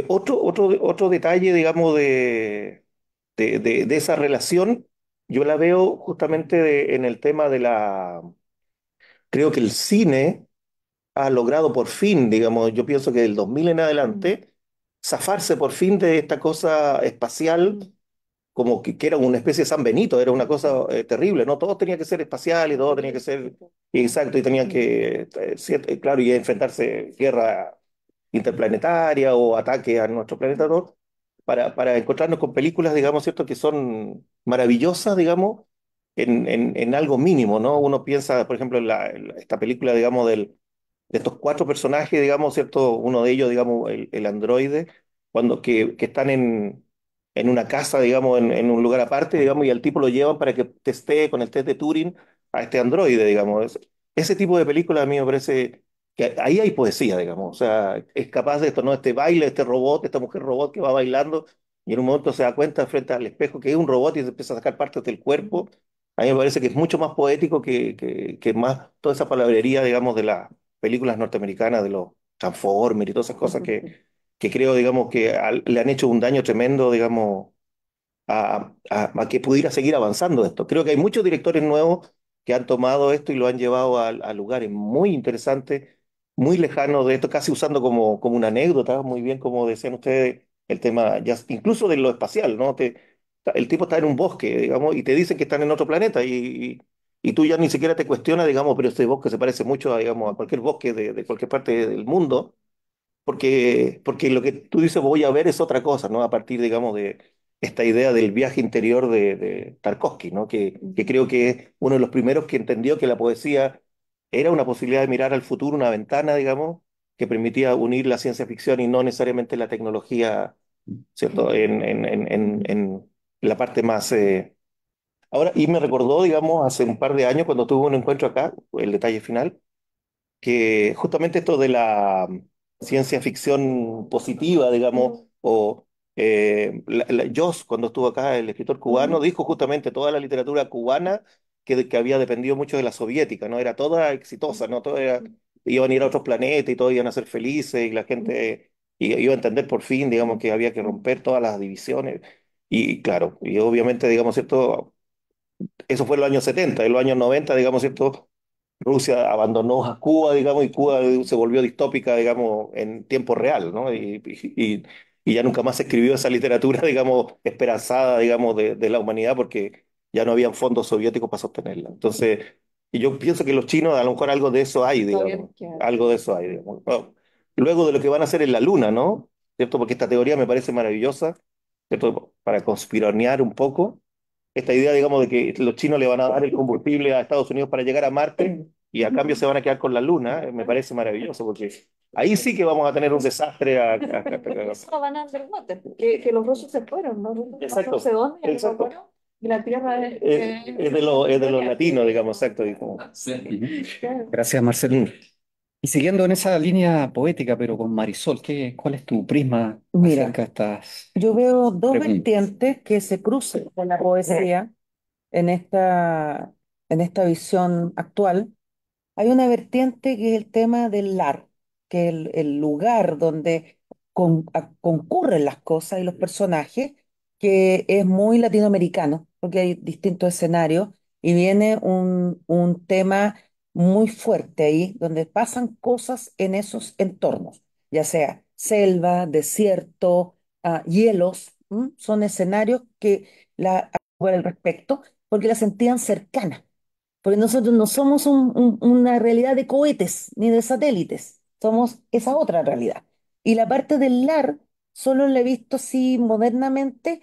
Otro detalle, digamos, de esa relación, yo la veo justamente en el tema creo que el cine ha logrado por fin, digamos, yo pienso que del 2000 en adelante, zafarse por fin de esta cosa espacial como que era una especie de San Benito, era una cosa terrible, ¿no? Todo tenía que ser espacial y todo tenía que ser exacto y tenían que, claro, y enfrentarse guerra interplanetaria o ataque a nuestro planeta, todo, para encontrarnos con películas, digamos, ¿cierto? Que son maravillosas, digamos, en algo mínimo, ¿no? Uno piensa, por ejemplo, en esta película, digamos, de estos cuatro personajes, digamos, ¿cierto? Uno de ellos, digamos, el androide, que están en una casa, digamos, en un lugar aparte, digamos, y al tipo lo llevan para que testee con el test de Turing a este androide, digamos. Ese tipo de película a mí me parece que ahí hay poesía, digamos. O sea, es capaz de esto, ¿no? Este baile, este robot, esta mujer robot que va bailando y en un momento se da cuenta frente al espejo que es un robot y se empieza a sacar partes del cuerpo. A mí me parece que es mucho más poético que más toda esa palabrería, digamos, de las películas norteamericanas, de los Transformers y todas esas cosas que creo, digamos, que le han hecho un daño tremendo, digamos, a que pudiera seguir avanzando esto. Creo que hay muchos directores nuevos que han tomado esto y lo han llevado a lugares muy interesantes, muy lejanos de esto, casi usando como una anécdota, muy bien como decían ustedes, el tema, ya, incluso de lo espacial, ¿no? El tipo está en un bosque, digamos, y te dicen que están en otro planeta y tú ya ni siquiera te cuestionas, digamos, pero este bosque se parece mucho a, digamos, a cualquier bosque de cualquier parte del mundo porque lo que tú dices voy a ver es otra cosa, ¿no? A partir, digamos, de esta idea del viaje interior de Tarkovsky, ¿no? Que creo que es uno de los primeros que entendió que la poesía era una posibilidad de mirar al futuro, una ventana, digamos, que permitía unir la ciencia ficción y no necesariamente la tecnología, ¿cierto? En la parte más... Ahora, y me recordó, digamos, hace un par de años cuando tuve un encuentro acá, el detalle final que justamente esto de la ciencia ficción positiva, digamos, o Joss, cuando estuvo acá, el escritor cubano, dijo justamente toda la literatura cubana que había dependido mucho de la soviética, ¿no? Era toda exitosa, ¿no? Iban a ir a otros planetas y todos iban a ser felices y la gente iba a entender por fin, digamos, que había que romper todas las divisiones. Y claro, y obviamente, digamos, ¿cierto? Eso fue en los años 70, en los años 90, digamos, ¿cierto? Rusia abandonó a Cuba, digamos, y Cuba se volvió distópica, digamos, en tiempo real, ¿no? Y ya nunca más se escribió esa literatura, digamos, esperanzada, digamos, de la humanidad porque ya no habían fondos soviéticos para sostenerla. Entonces, y yo pienso que los chinos, a lo mejor algo de eso hay, Todavía digamos, nos queda. algo de eso hay, digamos. Bueno, luego de lo que van a hacer en la Luna, ¿no? ¿Cierto? Porque esta teoría me parece maravillosa, ¿cierto? Para conspiranear un poco esta idea, digamos, de que los chinos le van a dar el combustible a Estados Unidos para llegar a Marte y a cambio se van a quedar con la Luna, me parece maravilloso, porque ahí sí que vamos a tener un desastre. Eso van a underwater, que los rusos se fueron, los rusos Exacto, no sé dónde, ya no me exacto. acuerdo, y la Tierra es, Es de los latinos, digamos, exacto. claro. Gracias, Marcelo. Mm. Y siguiendo en esa línea poética, pero con Marisol, ¿cuál es tu prisma Mira, acerca de estas yo veo dos preguntas? vertientes que se cruzan con la poesía en en esta visión actual. Hay una vertiente que es el tema del lar, que es el lugar donde concurren las cosas y los personajes, que es muy latinoamericano, porque hay distintos escenarios, y viene un tema muy fuerte ahí, donde pasan cosas en esos entornos, ya sea selva, desierto, hielos, son escenarios que por el respecto, porque la sentían cercana porque nosotros no somos una realidad de cohetes ni de satélites, somos esa otra realidad. Y la parte del LAR solo la he visto así modernamente,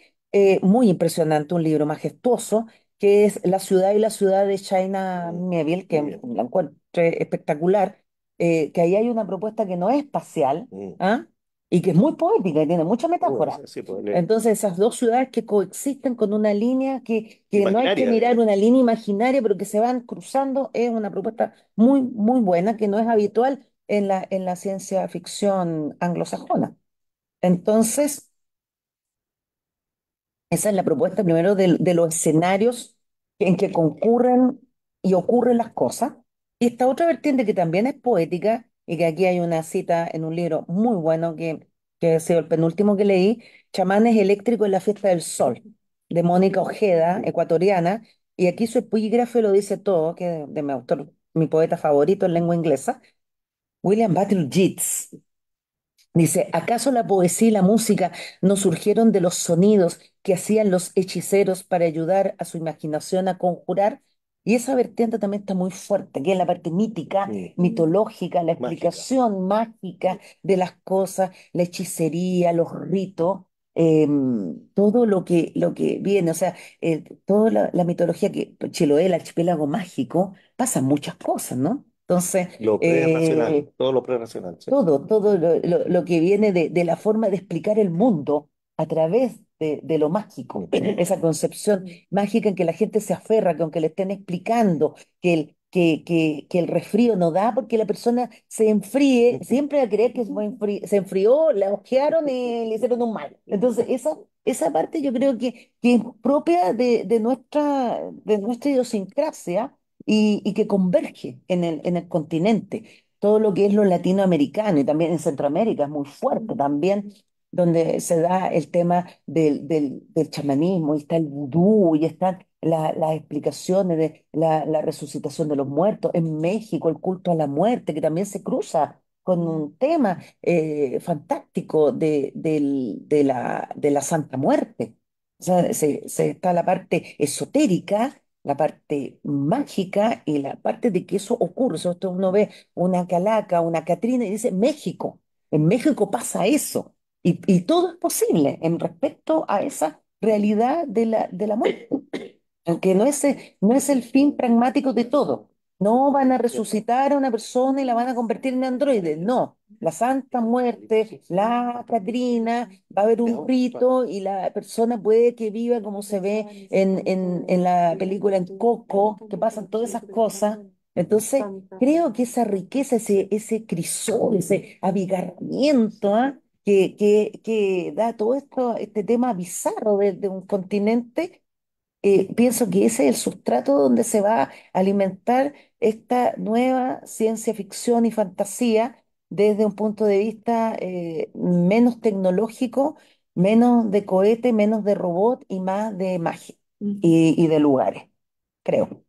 muy impresionante, un libro majestuoso, que es La ciudad y la ciudad de China Miéville, que la encuentro espectacular, que ahí hay una propuesta que no es espacial, Mm. ¿ah? Y que es muy poética y tiene mucha metáfora. Sí, pues, Entonces, esas dos ciudades que coexisten con una línea que no hay que imaginaria, mirar digamos. una línea imaginaria, pero que se van cruzando, es una propuesta muy, muy buena, que no es habitual en en la ciencia ficción anglosajona. Entonces, esa es la propuesta primero de los escenarios en que concurren y ocurren las cosas. Y esta otra vertiente que también es poética, y que aquí hay una cita en un libro muy bueno que ha sido el penúltimo que leí, Chamanes eléctricos en la fiesta del sol, de Mónica Ojeda, ecuatoriana, y aquí su epígrafe lo dice todo, que es de mi autor, mi poeta favorito en lengua inglesa, William Butler Yeats. Dice, ¿acaso la poesía y la música no surgieron de los sonidos que hacían los hechiceros para ayudar a su imaginación a conjurar? Y esa vertiente también está muy fuerte, que es la parte mítica, mitológica, la Mágica. explicación mágica de las cosas, la hechicería, los ritos, todo lo que viene, o sea, toda la mitología que Chiloé, el archipiélago mágico, pasan muchas cosas, ¿no? Entonces, Lo pre-racional, todo lo pre-racional, sí. todo lo que viene de la forma de explicar el mundo a través de lo mágico, esa concepción mágica en que la gente se aferra, que aunque le estén explicando que el resfrío no da porque la persona se enfríe, siempre va a creer que se enfrió, la ojearon y le hicieron un mal. Entonces, esa parte yo creo que es propia de nuestra idiosincrasia y que converge en en el continente. todo lo que es lo latinoamericano y también en Centroamérica es muy fuerte también, donde se da el tema del chamanismo, y está el vudú, y están las explicaciones de la resucitación de los muertos. En México, el culto a la muerte, que también se cruza con un tema fantástico de la Santa Muerte. O sea, está la parte esotérica, la parte mágica y la parte de que eso ocurre. O sea, esto uno ve una calaca, una Catrina y dice México. En México pasa eso. Y todo es posible en respecto a esa realidad de la muerte. Aunque no es el fin pragmático de todo. No van a resucitar a una persona y la van a convertir en androide. No. La Santa Muerte, la Catrina, va a haber un rito y la persona puede que viva como se ve en la película en Coco, que pasan todas esas cosas. Entonces, creo que esa riqueza, ese crisol, ese abigarramiento, ¿ah? Que da todo esto, este tema bizarro de un continente, pienso que ese es el sustrato donde se va a alimentar esta nueva ciencia ficción y fantasía desde un punto de vista menos tecnológico, menos de cohete, menos de robot y más de magia y de lugares, creo.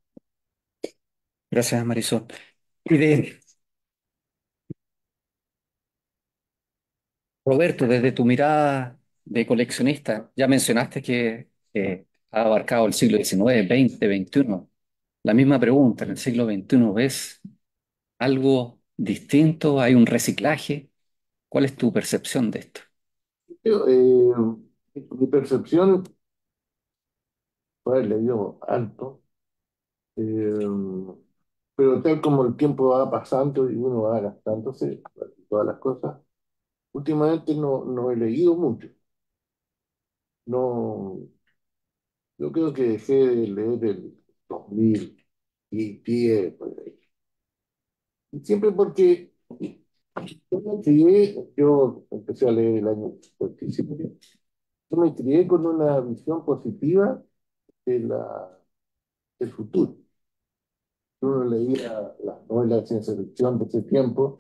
Gracias, Marisol. Y de Roberto, desde tu mirada de coleccionista, ya mencionaste que ha abarcado el siglo XIX, XX, XXI. La misma pregunta, en el siglo XXI, ¿ves algo distinto? ¿Hay un reciclaje? ¿Cuál es tu percepción de esto? Mi percepción fue haber leído alto, eh, pero tal como el tiempo va pasando y uno va gastándose todas las cosas, últimamente no he leído mucho. No, yo creo que dejé de leer el 2000 y 10, por ahí. Y siempre porque yo empecé a leer el año 57. Yo me crié con una visión positiva de del futuro. Uno leía las novelas de ciencia ficción de ese tiempo,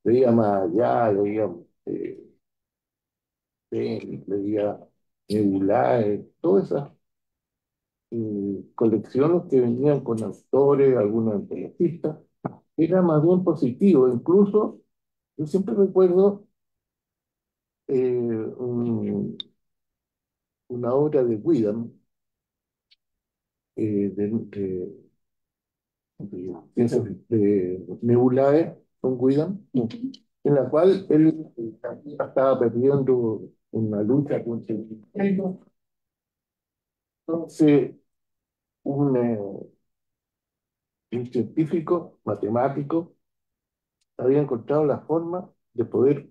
leía más allá, leía Nebulae, todas esas colecciones que venían con autores, algunos antologistas, era más bien positivo. Incluso yo siempre recuerdo un- una obra de Widam, de Nebulae, con Widam, en la cual él estaba perdiendo una lucha contra el imperio. Entonces, un científico, matemático, había encontrado la forma de poder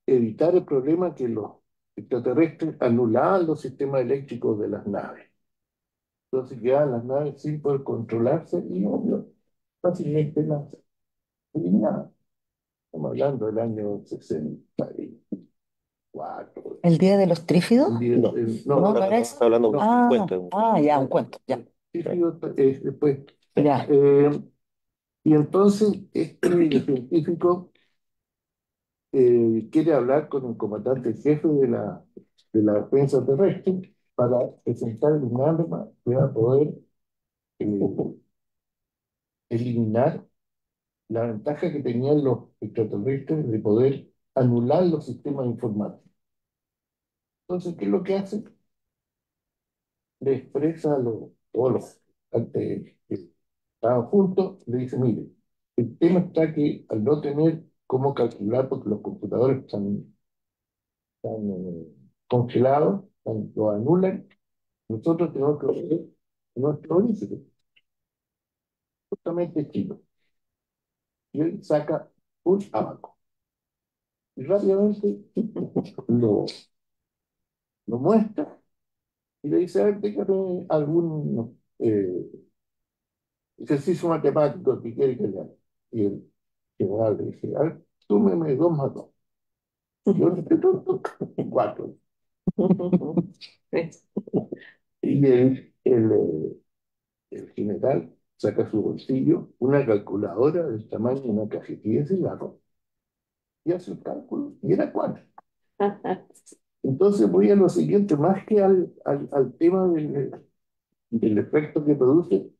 evitar el problema que los extraterrestres anulaban los sistemas eléctricos de las naves. Entonces quedaban las naves sin poder controlarse y, obvio, fácilmente las eliminaban. Estamos hablando del año 64. ¿El Día de los Trífidos? No, No, ¿No, no, no era eso? está hablando de un Ah, cuento. ya, un cuento, ya. Trífido, después. Ya. Y entonces este científico quiere hablar con el comandante jefe de la defensa terrestre para presentar un arma que va a poder eh, eliminar la ventaja que tenían los extraterrestres de poder anular los sistemas informáticos. Entonces, ¿qué es lo que hace? Le expresa a todos los que estaban juntos, le dice, mire, el tema está que al no tener cómo calcular, porque los computadores están congelados, lo anulan, nosotros tenemos que ver nuestro origen, justamente chino. Y él saca un abaco. Y rápidamente lo, lo muestra y le dice, a ver, déjame algún ejercicio matemático que quiere que le haga. Y el general le dice, a ver, súmeme 2 más 2. Yo le repito, 4. Y el general saca su bolsillo una calculadora del tamaño de una cajetilla de cigarro y hace el cálculo, y era cuatro. Entonces voy a lo siguiente, más que al tema del efecto que produce,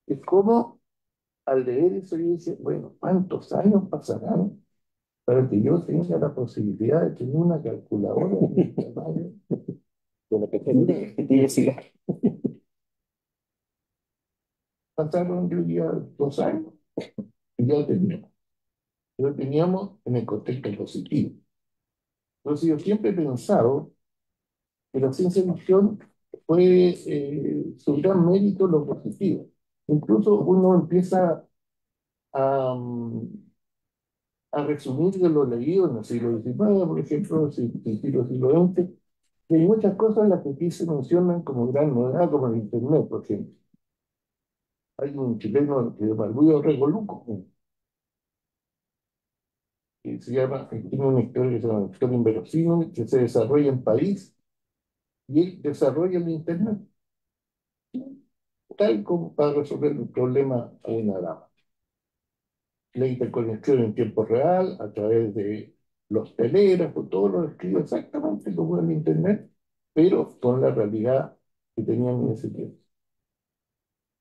es cómo al leer eso yo dice, bueno, ¿cuántos años pasarán para que yo tenga la posibilidad de tener una calculadora del tamaño de la cajetilla de cigarro? Pasaron, yo diría, 2 años y ya lo teníamos. Lo teníamos en el contexto positivo. Entonces yo siempre he pensado que la ciencia ficción fue su gran mérito lo positivo. Incluso uno empieza a, a resumir de lo leído en el siglo XIX, por ejemplo, el siglo XX, y hay muchas cosas en las que aquí se mencionan como gran novedad, como el Internet, por ejemplo. Hay un chileno que se llama Luis Regoluco, que se llama, que tiene una historia que se llama Historia Inverosímil, que se desarrolla en París, y él desarrolla el Internet, tal como para resolver el problema a una dama. La interconexión en tiempo real, a través de los telégrafos, todo lo escribe exactamente como en Internet, pero con la realidad que tenían en ese tiempo.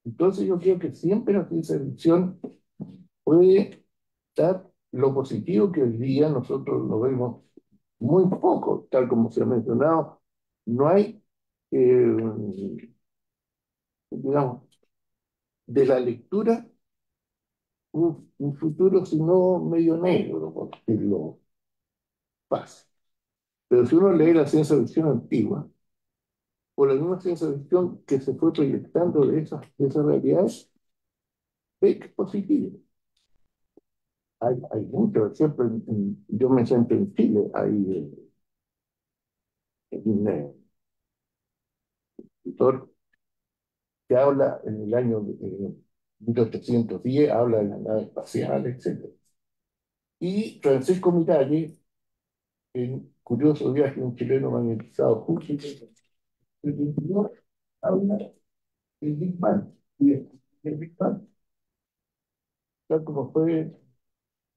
Entonces yo creo que siempre la ciencia ficción puede dar lo positivo que hoy día nosotros lo vemos muy poco, tal como se ha mencionado. No hay, digamos, de la lectura un futuro sino medio negro, por decirlo fácil. Pero si uno lee la ciencia ficción antigua, o la misma ciencia ficción que se fue proyectando de esas realidades, ve que es positivo. Hay mucho, por ejemplo, yo me siento en Chile, hay un escritor que habla en el año 1810, habla de la nave espacial, etc. Y Francisco Miralles, en Curioso viaje de un chileno magnetizado Júpiter, el 22 habla del Big Bang, y el Big Bang, tal como fue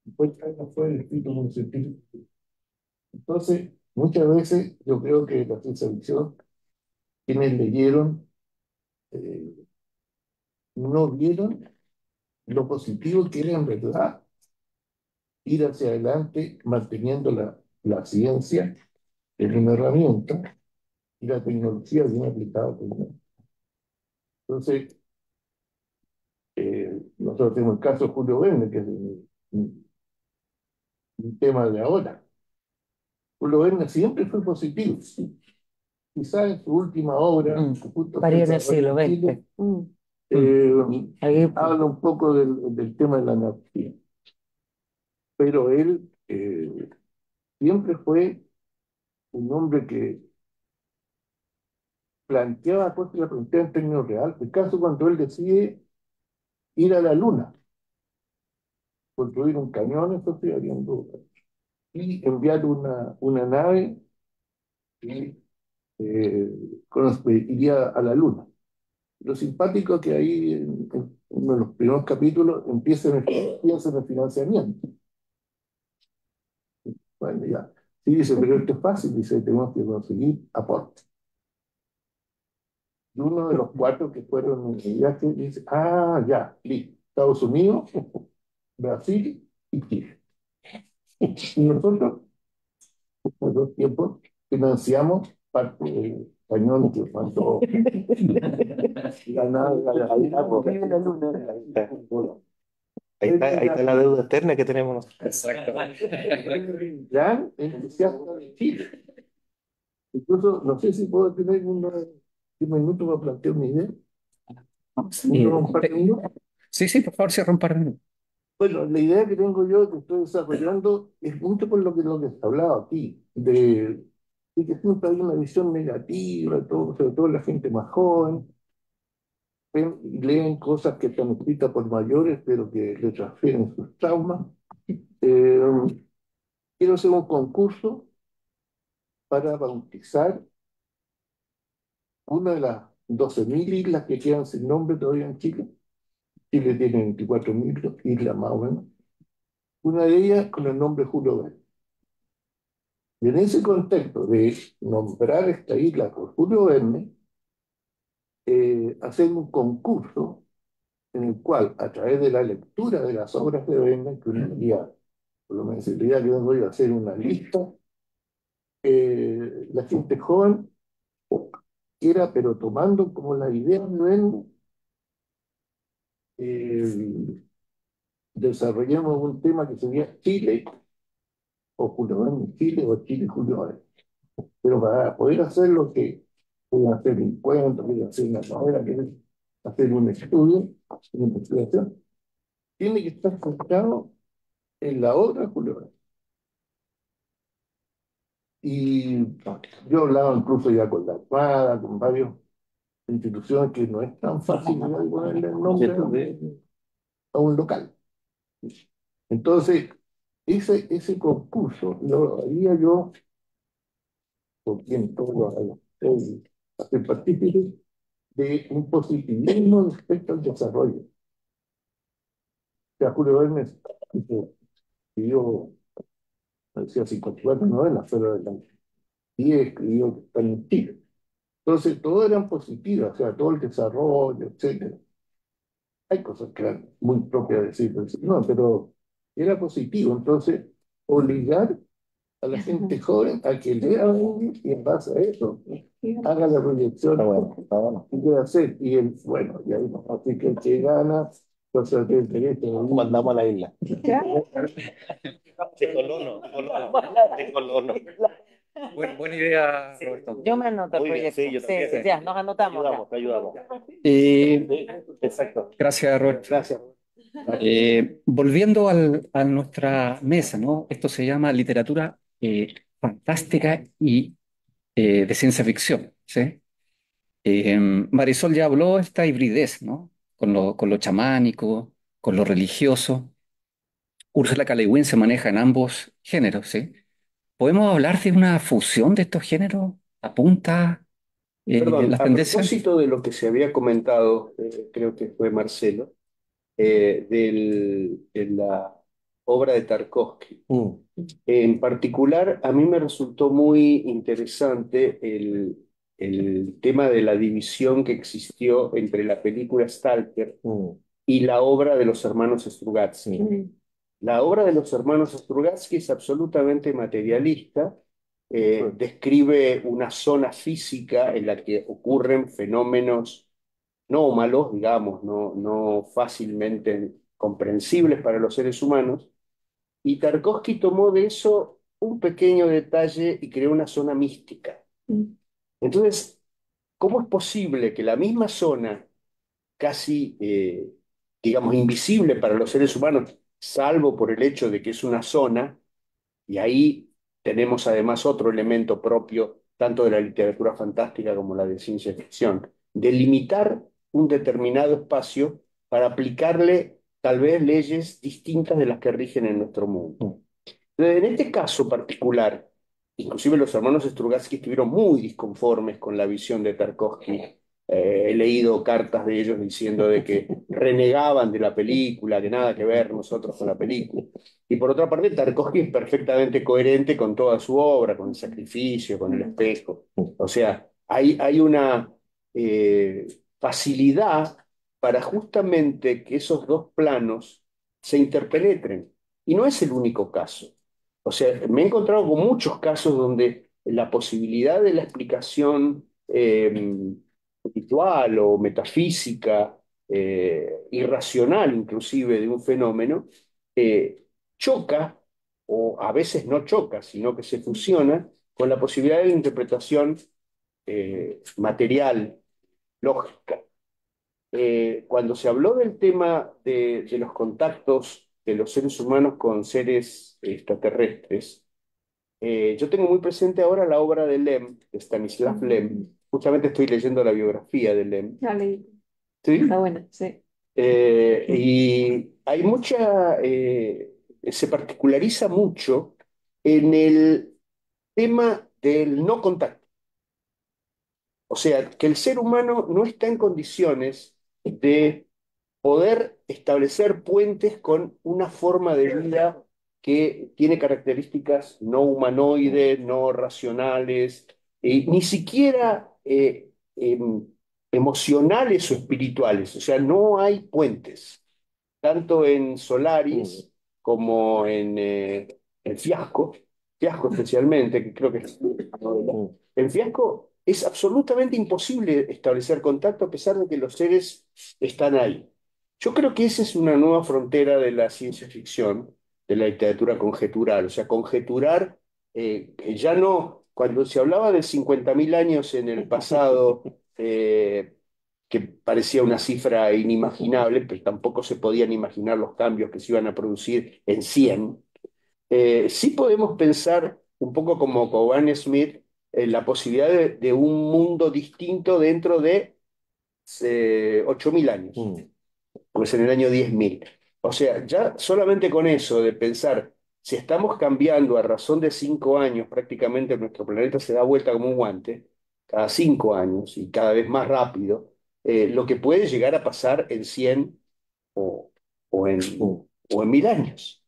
descrito por un científico. Entonces, muchas veces yo creo que la ciencia ficción, quienes leyeron, eh, no vieron lo positivo que era en verdad ir hacia adelante manteniendo la ciencia en una herramienta y la tecnología bien aplicada por una. Entonces, nosotros tenemos el caso de Julio Verne, que es un tema de ahora. Julio Verne siempre fue positivo. Quizá en su última obra, justo Varios que del siglo desarrolla en Chile, XX. eh, habla un poco del tema de la anarquía. Pero él siempre fue un hombre que planteaba cosas que la planteaba en términos reales. El caso cuando él decide ir a la Luna, construir un cañón, eso sí, había dudas, y enviar una nave que iría a la Luna. Lo simpático es que ahí, en uno de los primeros capítulos, piensa en el financiamiento. Bueno, ya. Sí, dice, pero esto es fácil, dice, tenemos que conseguir aporte. Y uno de los cuatro que fueron en el viaje dice, ya, listo, Estados Unidos, Brasil y Chile. Y nosotros, por 2 tiempos, financiamos parte del cañón que mandó la luna. Ahí está la deuda eterna que tenemos. Gran entusiasta de Chile. Incluso, no sé si puedo tener un minuto para plantear una idea. Un par de minutos. Sí, por favor, cierra un par de minutos. Bueno, la idea que tengo yo, que estoy desarrollando, es mucho por lo que se ha hablado aquí, de que siempre hay una visión negativa, sobre todo la gente más joven, ven y leen cosas que están escritas por mayores, pero que le transfieren sus traumas. Eh, Quiero hacer un concurso para bautizar una de las 12.000 islas que quedan sin nombre todavía en Chile, Chile tiene 24.000 islas más o menos. Una de ellas con el nombre Julio Verne. Y en ese contexto de nombrar esta isla por Julio Verne, hacer un concurso en el cual, a través de la lectura de las obras de Verne, que uno diría, por lo menos el día que yo voy a hacer una lista, la gente joven era, pero tomando como la idea de Verne, eh, desarrollamos un tema que sería Chile, o Julio Verne Chile, o Chile Julio Verne. Pero para poder hacer lo que pueden hacer un cuento, pueden hacer una novela, pueden hacer un estudio, una investigación, tiene que estar centrado en la obra de Julio Verne. Y yo hablaba incluso ya con la Armada, con varias instituciones, que no es tan fácil ponerle el nombre a un local. Entonces, ese concurso lo haría yo, por quien todos hacer partícipes de un positivismo respecto al desarrollo. O sea, Julio Verne escribió, decía 54 novelas, pero de las 10 escribió en Chile. Entonces, todas eran positivas, o sea, todo el desarrollo, etcétera. Hay cosas que eran muy propias de siglo XIX, no, pero era positivo. Entonces, obligar a la gente joven a que lea y en base a eso haga la proyección. Está bueno. ¿Qué quiere hacer? Y el, bueno, y ahí, así que el que gana, entonces el derecho. Mandamos a la isla. Claro. De colono, de colono. Buena idea, Roberto. Yo me anoto el Muy bien, proyecto. sí, yo también. Sí, ya, nos anotamos. Ya. Te ayudamos. Exacto. Gracias, Roberto. Gracias. Volviendo a nuestra mesa, ¿no? Esto se llama literatura fantástica y de ciencia ficción, ¿sí? Marisol ya habló de esta hibridez, ¿no? Con lo chamánico, con lo religioso. Úrsula K. Le Guin se maneja en ambos géneros, ¿sí? ¿Podemos hablar de una fusión de estos géneros? ¿Apunta Perdón, las a tendencias? propósito de lo que se había comentado, creo que fue Marcelo, de la obra de Tarkovsky. En particular, a mí me resultó muy interesante el tema de la división que existió entre la película Stalker y la obra de los hermanos Strugatsky. La obra de los hermanos Strugatsky es absolutamente materialista, describe una zona física en la que ocurren fenómenos nómalos, digamos, no fácilmente comprensibles para los seres humanos, y Tarkovsky tomó de eso un pequeño detalle y creó una zona mística. Entonces, ¿cómo es posible que la misma zona, casi, digamos, invisible para los seres humanos, salvo por el hecho de que es una zona, y ahí tenemos además otro elemento propio, tanto de la literatura fantástica como la de ciencia ficción, delimitar un determinado espacio para aplicarle tal vez leyes distintas de las que rigen en nuestro mundo? En este caso particular, inclusive los hermanos Strugatsky estuvieron muy disconformes con la visión de Tarkovsky. He leído cartas de ellos diciendo de que renegaban de la película, que nada que ver nosotros con la película. Y por otra parte, Tarkovsky es perfectamente coherente con toda su obra, con el sacrificio, con el espejo. O sea, hay una facilidad para justamente que esos dos planos se interpenetren. Y no es el único caso. O sea, me he encontrado con muchos casos donde la posibilidad de la explicación espiritual o metafísica, irracional inclusive de un fenómeno, choca, o a veces no choca, sino que se fusiona con la posibilidad de la interpretación material, lógica. Cuando se habló del tema de los contactos de los seres humanos con seres extraterrestres, yo tengo muy presente ahora la obra de Lem, de Stanislav Lem. Justamente estoy leyendo la biografía de Lem. Ya leí. ¿Sí? Está buena, sí. Y hay se particulariza mucho en el tema del no contacto. O sea, que el ser humano no está en condiciones de poder establecer puentes con una forma de vida que tiene características no humanoides, no racionales, ni siquiera emocionales o espirituales. O sea, no hay puentes, tanto en Solaris como en Fiasco, Fiasco especialmente, que creo que es una novela. En Fiasco es absolutamente imposible establecer contacto a pesar de que los seres están ahí. Yo creo que esa es una nueva frontera de la ciencia ficción, de la literatura conjetural, o sea, conjeturar, que ya no, cuando se hablaba de 50.000 años en el pasado, que parecía una cifra inimaginable, pero tampoco se podían imaginar los cambios que se iban a producir en 100. Sí podemos pensar, un poco como Coban Smith, en la posibilidad de un mundo distinto dentro de 8.000 años, pues en el año 10.000. O sea, ya solamente con eso de pensar, si estamos cambiando a razón de 5 años, prácticamente nuestro planeta se da vuelta como un guante, cada 5 años y cada vez más rápido, lo que puede llegar a pasar en 100 o, o en, o en 1.000 años.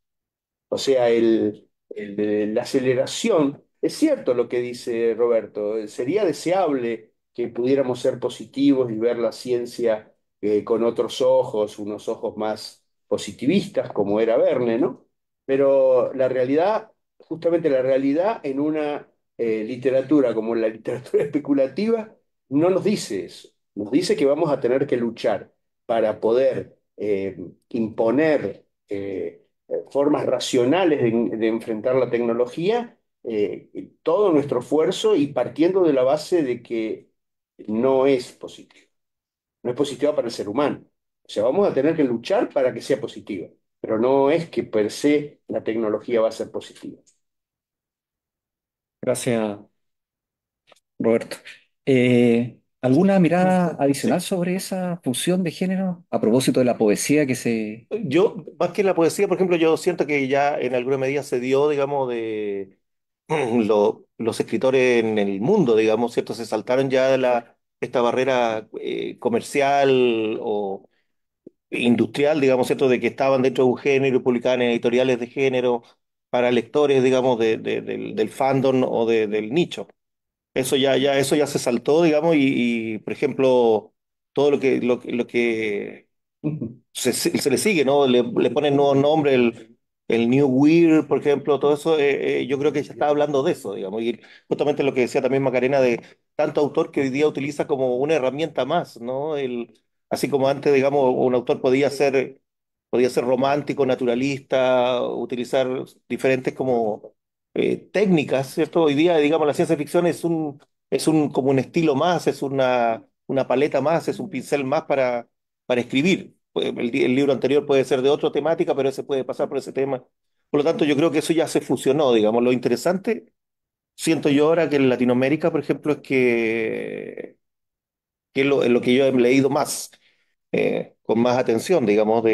O sea, la aceleración, es cierto lo que dice Roberto, sería deseable que pudiéramos ser positivos y ver la ciencia con otros ojos, unos ojos más positivistas, como era Verne, ¿no? Pero la realidad, justamente la realidad en una literatura como la literatura especulativa, no nos dice eso. Nos dice que vamos a tener que luchar para poder imponer formas racionales de enfrentar la tecnología, todo nuestro esfuerzo y partiendo de la base de que no es positivo, no es positiva para el ser humano. O sea, vamos a tener que luchar para que sea positiva, pero no es que per se la tecnología va a ser positiva. Gracias, Roberto. ¿Alguna mirada adicional sobre esa función de género a propósito de la poesía que se... Yo, más que la poesía, por ejemplo, yo siento que ya en alguna medida se dio, digamos, de los escritores en el mundo, digamos, ¿cierto? Se saltaron ya de esta barrera comercial o industrial, digamos, ¿cierto? De que estaban dentro de un género y publicaban en editoriales de género para lectores, digamos, del fandom o del nicho. Eso ya se saltó, digamos, por ejemplo, todo lo que se le sigue, ¿no? Le ponen nuevos nombres, el New Weird, por ejemplo, todo eso, yo creo que ya está hablando de eso, digamos, y justamente lo que decía también Macarena de tanto autor que hoy día utiliza como una herramienta más, ¿no? Así como antes, digamos, un autor podía ser romántico, naturalista, utilizar diferentes como técnicas, ¿cierto? Hoy día, digamos, la ciencia ficción como un estilo más, es una paleta más, es un pincel más para escribir. El libro anterior puede ser de otra temática, pero ese puede pasar por ese tema. Por lo tanto, yo creo que eso ya se fusionó, digamos. Lo interesante, siento yo ahora que en Latinoamérica, por ejemplo, es que es lo que yo he leído más, con más atención, digamos.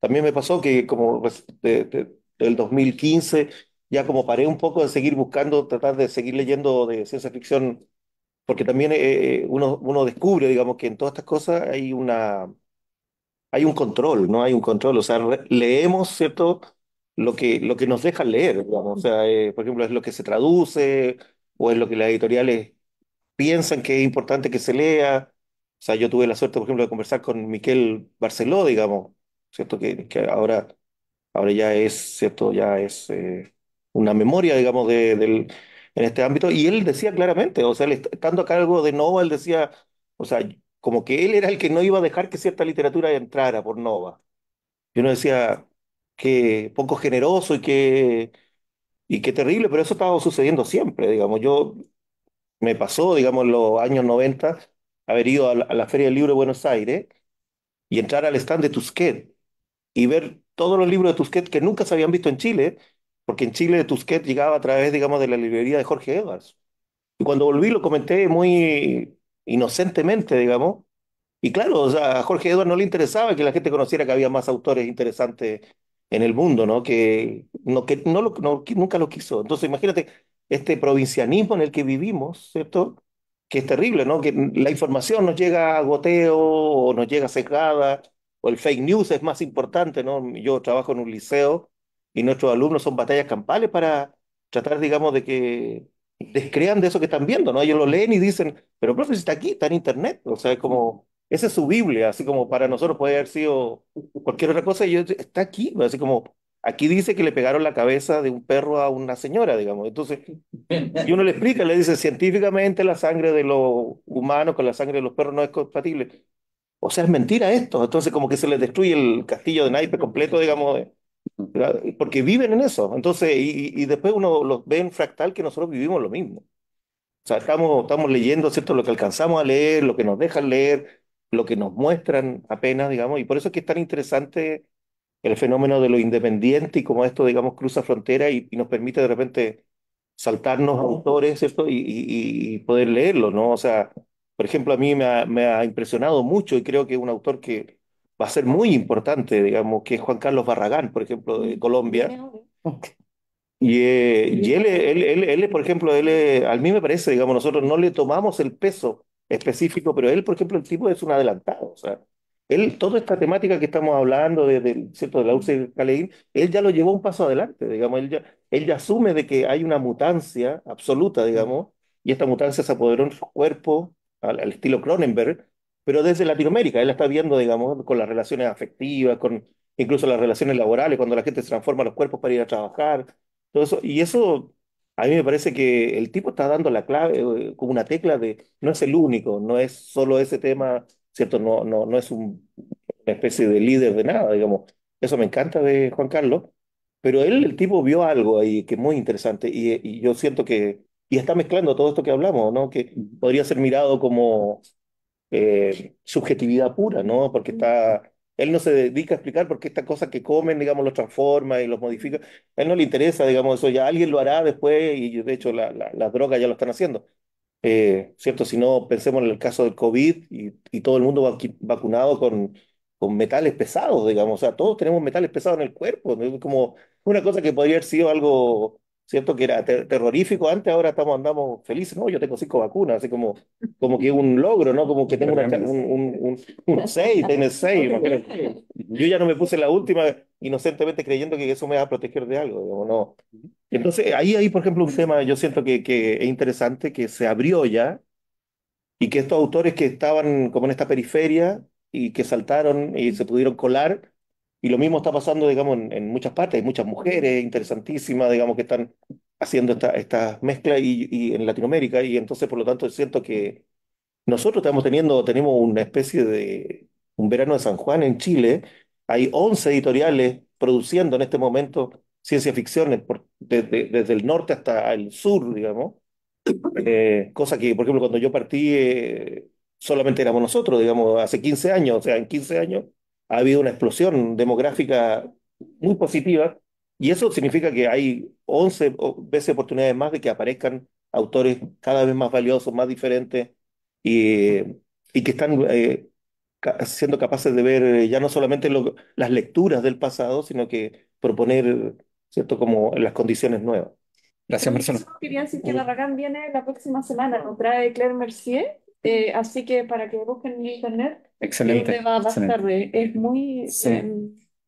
También me pasó que como del 2015, ya como paré un poco de seguir buscando, tratar de seguir leyendo de ciencia ficción, porque también uno descubre, digamos, que en todas estas cosas hay un control, ¿no? Hay un control, o sea, leemos, ¿cierto? Lo que nos dejan leer, digamos, o sea, por ejemplo, es lo que se traduce o es lo que las editoriales piensan que es importante que se lea. O sea, yo tuve la suerte, por ejemplo, de conversar con Miquel Barceló, digamos, ¿cierto? Que ahora ya es, ¿cierto? Ya es una memoria, digamos, en este ámbito. Y él decía claramente, o sea, estando a cargo de Nova, él decía, o sea, como que él era el que no iba a dejar que cierta literatura entrara por Nova. Y uno decía, que poco generoso y qué terrible, pero eso estaba sucediendo siempre, digamos. Me pasó, digamos, en los años 90 haber ido a la Feria del Libro de Buenos Aires y entrar al stand de Tusquets y ver todos los libros de Tusquets que nunca se habían visto en Chile, porque en Chile Tusquets llegaba a través, digamos, de la librería de Jorge Edwards. Y cuando volví lo comenté muy inocentemente, digamos, y claro, o sea, a Jorge Edwards no le interesaba que la gente conociera que había más autores interesantes en el mundo, ¿no? Que, no que nunca lo quiso. Entonces, imagínate este provincianismo en el que vivimos, ¿cierto? Que es terrible, ¿no? Que la información nos llega a goteo o nos llega sesgada o el fake news es más importante, ¿no? Yo trabajo en un liceo y nuestros alumnos son batallas campales para tratar, digamos, de que descrean de eso que están viendo, ¿no? Ellos lo leen y dicen, pero profe, si está aquí, está en internet, o sea, es como, esa es su Biblia, así como para nosotros puede haber sido cualquier otra cosa, y está aquí, así como, aquí dice que le pegaron la cabeza de un perro a una señora, digamos, entonces, y uno le explica, le dice, científicamente la sangre de los humanos con la sangre de los perros no es compatible. O sea, es mentira esto. Entonces, como que se les destruye el castillo de naipes completo, digamos, ¿verdad? Porque viven en eso. Entonces, y después uno los ve en fractal que nosotros vivimos lo mismo. O sea, estamos leyendo, ¿cierto? Lo que alcanzamos a leer, lo que nos dejan leer, lo que nos muestran apenas, digamos, y por eso es que es tan interesante el fenómeno de lo independiente y cómo esto, digamos, cruza frontera y nos permite de repente saltarnos autores, ¿cierto? Y poder leerlo, ¿no? O sea, por ejemplo, a mí me ha impresionado mucho y creo que es un autor que va a ser muy importante, digamos, que es Juan Carlos Barragán, por ejemplo, de Colombia. Y él, por ejemplo, a mí me parece, digamos, nosotros no le tomamos el peso específico, pero él, por ejemplo, el tipo es un adelantado. O sea, él, toda esta temática que estamos hablando, ¿cierto? De la URSS Caleín, él ya lo llevó un paso adelante, digamos, él ya asume de que hay una mutancia absoluta, digamos, y esta mutancia se apoderó en su cuerpo, al estilo Cronenberg, pero desde Latinoamérica, él la está viendo, digamos, con las relaciones afectivas, con incluso las relaciones laborales, cuando la gente se transforma los cuerpos para ir a trabajar todo eso, y eso a mí me parece que el tipo está dando la clave, como una tecla de, no es el único, no es solo ese tema, ¿cierto? No es una especie de líder de nada, digamos. Eso me encanta de Juan Carlos, pero él, el tipo vio algo ahí que es muy interesante y yo siento que, y está mezclando todo esto que hablamos, ¿no? Que podría ser mirado como subjetividad pura, ¿no? Porque él no se dedica a explicar por qué estas cosas que comen, digamos, los transforma y los modifica. A él no le interesa, digamos, eso ya alguien lo hará después y de hecho las drogas ya lo están haciendo. ¿Cierto? Si no, pensemos en el caso del COVID y todo el mundo vacunado con metales pesados, digamos, o sea, todos tenemos metales pesados en el cuerpo, ¿no? Es como una cosa que podría haber sido algo, ¿cierto? Que era terrorífico antes, ahora andamos felices, ¿no? Yo tengo 5 vacunas, así como que es un logro, ¿no? Como que tengo un 6, tienes 6, imagínate. Yo ya no me puse la última inocentemente creyendo que eso me va a proteger de algo, digamos, no. Entonces, ahí hay, por ejemplo, un tema, yo siento que es interesante, que se abrió ya y que estos autores que estaban como en esta periferia y que saltaron y se pudieron colar, y lo mismo está pasando, digamos, en muchas partes, hay muchas mujeres interesantísimas, digamos, que están haciendo esta mezcla y en Latinoamérica, y entonces, por lo tanto, siento que nosotros tenemos una especie de un verano de San Juan en Chile. Hay 11 editoriales produciendo en este momento ciencia ficción desde el norte hasta el sur, digamos. Cosa que, por ejemplo, cuando yo partí, solamente éramos nosotros, digamos, hace 15 años. O sea, en 15 años ha habido una explosión demográfica muy positiva. Y eso significa que hay 11 veces oportunidades más de que aparezcan autores cada vez más valiosos, más diferentes y, y que están siendo capaces de ver ya no solamente las lecturas del pasado, sino que proponer, ¿cierto?, como las condiciones nuevas. Gracias, Marcelo. Quería decir que Barragán viene la próxima semana, nos trae Claire Mercier, así que para que busquen en internet, Excelente, le va a excelente. bastar, es muy Sí.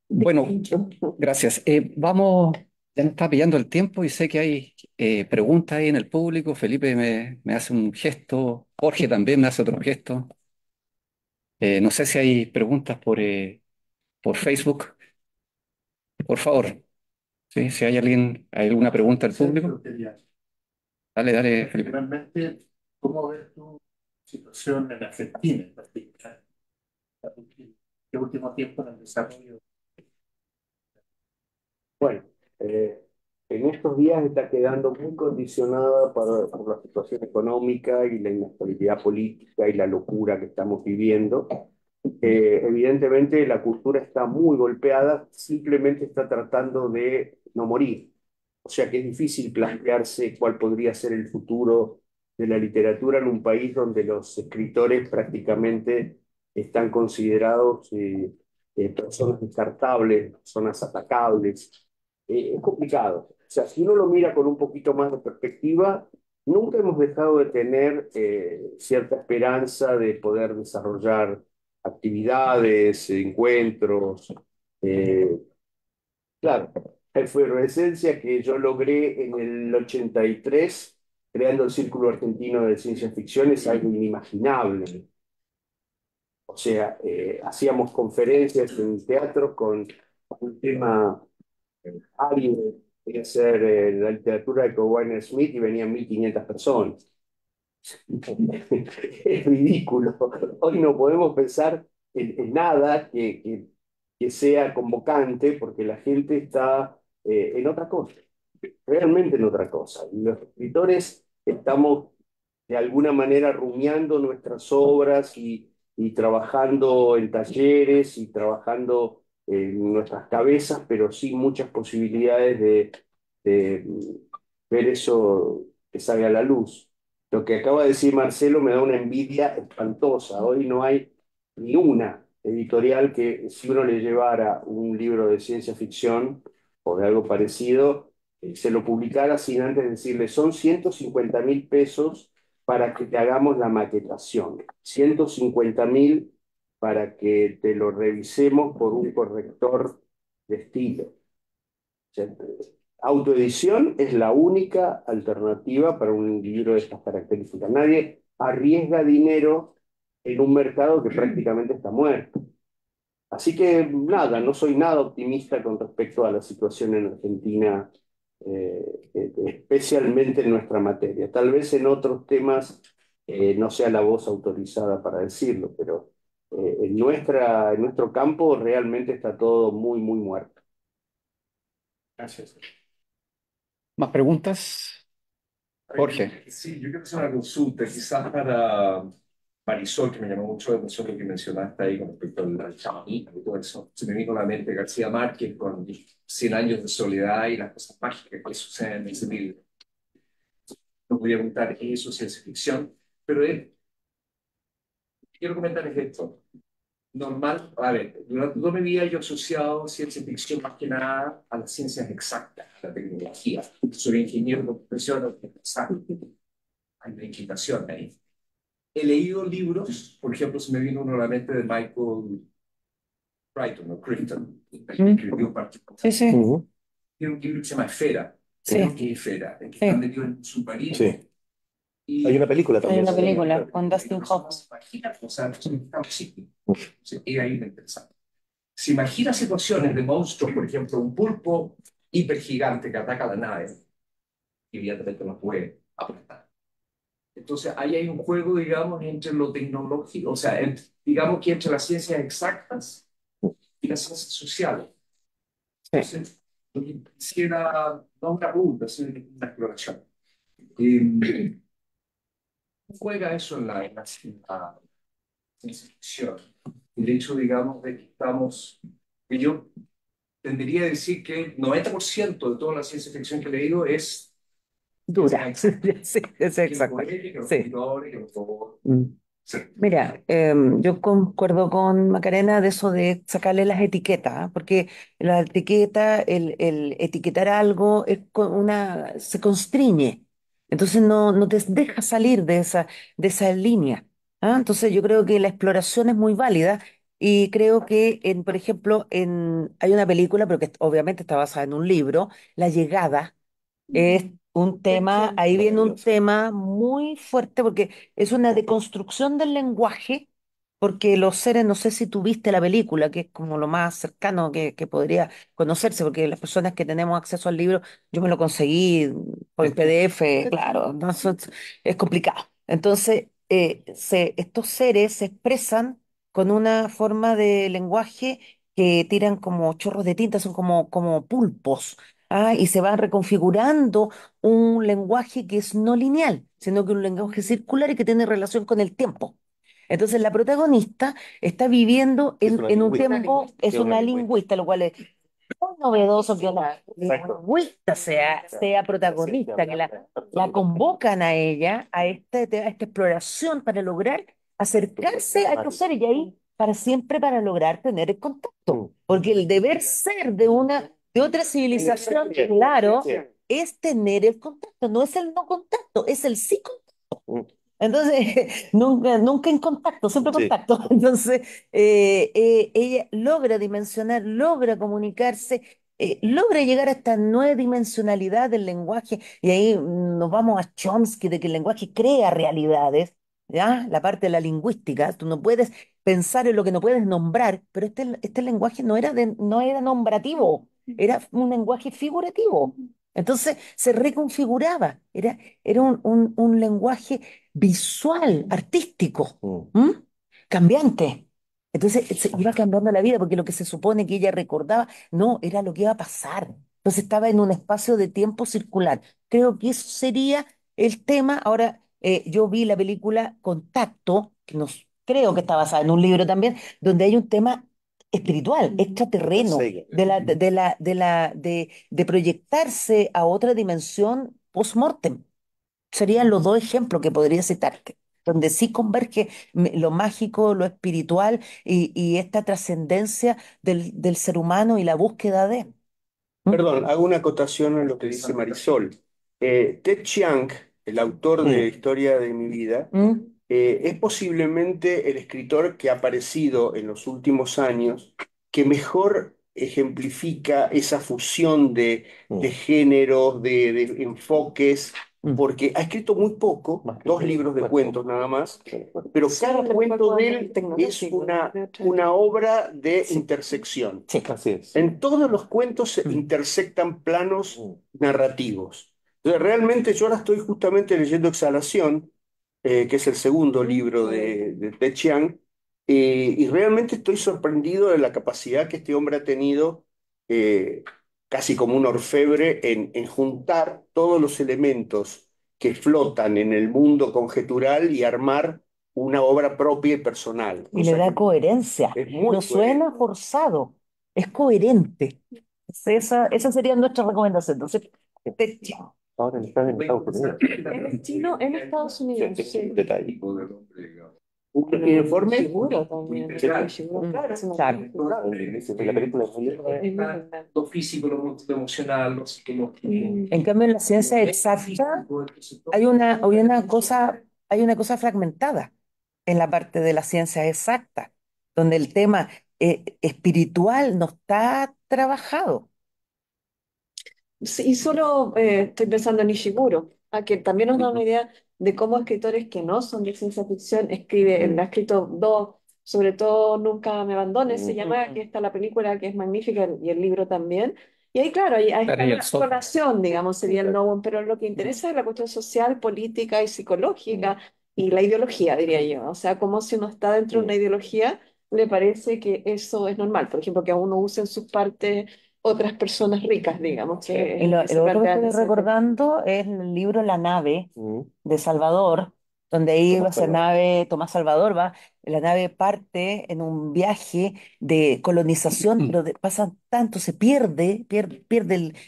Bueno, distinto. gracias. Vamos, ya nos está pillando el tiempo y sé que hay preguntas ahí en el público. Felipe me hace un gesto, Jorge también me hace otro gesto. No sé si hay preguntas por Facebook. Por favor, ¿sí? Si hay hay alguna pregunta del público, dale, dale, Felipe. Realmente, ¿cómo ves tu situación en Argentina en particular? Este último tiempo en el desarrollo. Bueno, eh, en estos días está quedando muy condicionada por la situación económica y la inestabilidad política y la locura que estamos viviendo. Evidentemente la cultura está muy golpeada, simplemente está tratando de no morir. O sea que es difícil plantearse cuál podría ser el futuro de la literatura en un país donde los escritores prácticamente están considerados personas descartables, personas atacables. Es complicado. O sea, si uno lo mira con un poquito más de perspectiva, nunca hemos dejado de tener cierta esperanza de poder desarrollar actividades, encuentros. Claro, la efervescencia que yo logré en el 83, creando el Círculo Argentino de Ciencia Ficción, es algo inimaginable. O sea, hacíamos conferencias en teatro con un tema árido, quería hacer la literatura de Kawhi Smith y venían 1500 personas. Es ridículo. Hoy no podemos pensar en nada que sea convocante porque la gente está en otra cosa, realmente en otra cosa. Y los escritores estamos de alguna manera rumiando nuestras obras y trabajando en talleres y trabajando en nuestras cabezas, pero sin muchas posibilidades de ver eso que salga a la luz. Lo que acaba de decir Marcelo me da una envidia espantosa. Hoy no hay ni una editorial que, si uno le llevara un libro de ciencia ficción o de algo parecido, se lo publicara sin antes decirle, son 150.000 pesos para que te hagamos la maquetación, 150.000 para que te lo revisemos por un corrector de estilo. O sea, autoedición es la única alternativa para un libro de estas características. Nadie arriesga dinero en un mercado que prácticamente está muerto. Así que nada, no soy nada optimista con respecto a la situación en Argentina, especialmente en nuestra materia. Tal vez en otros temas no sea la voz autorizada para decirlo, pero en nuestro campo realmente está todo muy, muy muerto. Gracias. ¿Más preguntas? Jorge. Sí, yo quiero hacer una consulta, quizás para Marisol, que me llamó mucho la atención lo que mencionaste ahí con respecto al chamanismo y todo eso. Se me vino a la mente García Márquez con 100 años de soledad y las cosas mágicas que suceden en ese libro. No podía preguntar eso, ciencia ficción, pero quiero comentarles esto. Normal, a ver, durante toda mi vida yo he asociado ciencia ficción más que nada a las ciencias exactas, a la tecnología. Soy ingeniero de profesión, hay una inquietación ahí. He leído libros, por ejemplo, se me vino uno a la mente de Michael Crichton, o Crichton, que escribió Sí, sí, tiene un libro que se llama Esfera. sí, Creo que es Esfera, en que sí. están metidos en un submarino. Sí. Y Hay una película Hay también. una película con Dustin Hoffman. Imagínate, o sea, estamos psíquicos. Y ahí me interesante. Se imagina situaciones de monstruos, por ejemplo, un pulpo hipergigante que ataca la nave y evidentemente no puede aplastar. Entonces, ahí hay un juego, digamos, entre lo tecnológico, o sea, digamos que entre las ciencias exactas y las ciencias sociales. Entonces, lo que quisiera, no una pregunta, sino una exploración. ¿Cómo juega eso en la ciencia ficción? El hecho, digamos, de que estamos, que yo tendría a decir que el 90% de toda la ciencia ficción que he leído es Dura. Sí, es que los exacto. cohetes, que los Sí. computadores, que los robots. Mm. Sí. Mira, yo concuerdo con Macarena de eso de sacarle las etiquetas, ¿ah? Porque la etiqueta, el etiquetar algo es se constriñe, entonces no te deja salir de esa línea, ¿ah? Entonces yo creo que la exploración es muy válida y creo que, por ejemplo, hay una película, pero que obviamente está basada en un libro, La Llegada. Es un tema, ahí viene un tema muy fuerte porque es una deconstrucción del lenguaje, porque los seres, no sé si tuviste la película, que es como lo más cercano que podría conocerse, porque las personas que tenemos acceso al libro, yo me lo conseguí por el PDF, claro, no, es complicado. Entonces, estos seres se expresan con una forma de lenguaje que tiran como chorros de tinta, son como pulpos. Y se va reconfigurando un lenguaje que es no lineal, sino que un lenguaje circular y que tiene relación con el tiempo. Entonces la protagonista está viviendo en un tiempo, es una lingüista, lo cual es muy novedoso que una lingüista sea protagonista, que la convocan a ella, a esta exploración para lograr acercarse a estos seres y ahí para siempre para lograr tener el contacto. Porque el deber ser de otra civilización, claro, es tener el contacto, no es el no contacto, es el sí contacto. Entonces, nunca en contacto, siempre Sí. contacto. Entonces, ella logra dimensionar, logra comunicarse, logra llegar a esta nueva dimensionalidad del lenguaje. Y ahí nos vamos a Chomsky, de que el lenguaje crea realidades, ¿ya? La parte de la lingüística. Tú no puedes pensar en lo que no puedes nombrar, pero este lenguaje no era nombrativo, era un lenguaje figurativo. Entonces se reconfiguraba, era un lenguaje visual, artístico, Mm. ¿m? Cambiante. Entonces se iba cambiando la vida porque lo que se supone que ella recordaba, no, era lo que iba a pasar. Entonces estaba en un espacio de tiempo circular. Creo que eso sería el tema. Ahora, yo vi la película Contacto, que creo que está basada en un libro también, donde hay un tema espiritual, extraterreno, Seigen. de proyectarse a otra dimensión post-mortem. Serían los dos ejemplos que podría citarte, donde sí converge lo mágico, lo espiritual y esta trascendencia del ser humano y la búsqueda de. ¿Mm? Perdón, hago una acotación a lo que dice Marisol. Ted Chiang, el autor de Mm. Historia de mi vida, ¿Mm? es posiblemente el escritor que ha aparecido en los últimos años que mejor ejemplifica esa fusión de Mm. géneros, de enfoques, Mm. porque ha escrito muy poco, Más que 2 libros de bueno, cuentos nada más, bueno. pero Sí, cada pero cuento fue de muy él es tecnológico, de otra una obra de Sí, intersección. sí. Así es. En todos los cuentos se Mm. intersectan planos Mm. narrativos. Entonces, realmente yo ahora estoy justamente leyendo Exhalación, que es el segundo libro de Ted Chiang, y realmente estoy sorprendido de la capacidad que este hombre ha tenido, eh, casi como un orfebre, en juntar todos los elementos que flotan en el mundo conjetural y armar una obra propia y personal, Y le cosa da que coherencia. es muy No suena coherente. forzado, es coherente. Esa sería nuestra recomendación. Entonces, chao. Ahora están en Estados Unidos. Él es chino en Estados Unidos, sí. Detalle. Un informe. Seguro también. Seguro. Claro, es una Claro. película. La película es muy Es muy linda. Lo físico, lo emocional, lo psicológico. En cambio, en la ciencia exacta hay una cosa fragmentada en la parte de la ciencia exacta, donde el tema espiritual no está trabajado. Sí, y solo estoy pensando en Ishiguro, que también nos da una idea de cómo escritores que no son de ciencia ficción él ha escrito dos, sobre todo Nunca me abandones, se llama, que está la película que es magnífica y el libro también. Y ahí, claro, ahí está Claro, y el la sol. relación, digamos, sería el no, pero lo que interesa es la cuestión social, política y psicológica y la ideología, diría yo. O sea, como si uno está dentro de una ideología, le parece que eso es normal. Por ejemplo, que a uno usen sus partes otras personas ricas, digamos, Y lo, que se lo otro que plantean estoy ese tema. recordando es el libro La nave Mm. de Salvador, donde ahí va Tomás esa Salvador. nave, Tomás Salvador va, la nave parte en un viaje de colonización, pero pasan tanto, pierde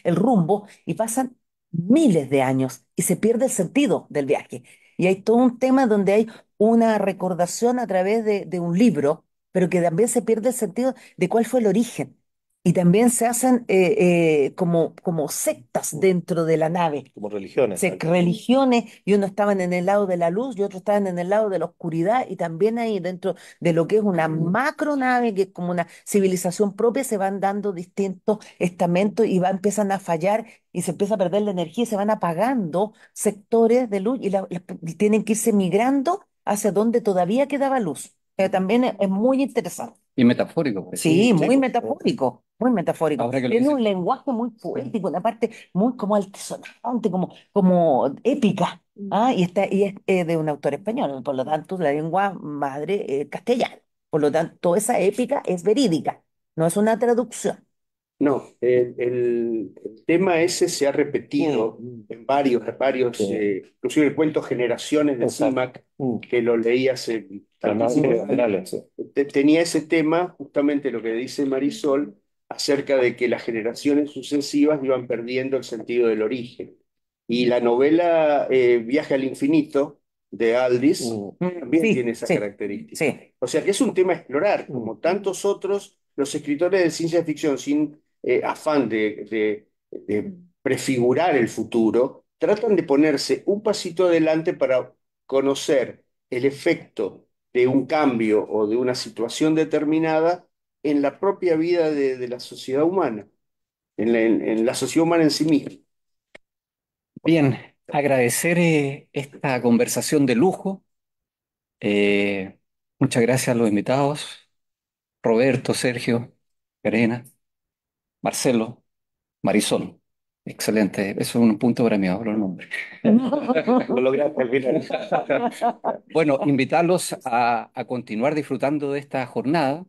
el rumbo y pasan miles de años y se pierde el sentido del viaje. Y hay todo un tema donde hay una recordación a través de un libro, pero que también se pierde el sentido de cuál fue el origen. Y también se hacen como sectas dentro de la nave, Como religiones. religiones, y unos estaban en el lado de la luz y otros estaban en el lado de la oscuridad, y también ahí dentro de lo que es una macronave, que es como una civilización propia, se van dando distintos estamentos y empiezan a fallar y se empieza a perder la energía y se van apagando sectores de luz y tienen que irse migrando hacia donde todavía quedaba luz. También es muy interesante. Y metafórico, pues. Sí, muy Sí. metafórico, muy metafórico. Ahora que lo Tiene dices. un lenguaje muy poético, una parte muy como altisonante, como épica. ¿Ah? Y es de un autor español, por lo tanto, la lengua madre castellana. Por lo tanto, esa épica es verídica, no es una traducción. No, el tema ese se ha repetido en varios, Sí. inclusive el cuento Generaciones de Exacto. CIMAC, Mm. que lo leí hace Las naves tantísimos años, generales, sí. tenía ese tema, justamente lo que dice Marisol, acerca de que las generaciones sucesivas iban perdiendo el sentido del origen. Y la novela Viaje al infinito de Aldis también tiene Sí, esa sí, característica. sí. O sea que es un tema a explorar, como tantos otros, los escritores de ciencia ficción, sin afán de prefigurar el futuro, tratan de ponerse un pasito adelante para conocer el efecto de un cambio o de una situación determinada en la propia vida de la sociedad humana, en la sociedad humana en sí misma. Bien, agradecer esta conversación de lujo. Muchas gracias a los invitados, Roberto, Sergio, Karina, Marcelo, Marisol. Excelente, eso es un punto para mí, ahora el nombre. Lo lograste al final. Bueno, invitarlos a continuar disfrutando de esta jornada.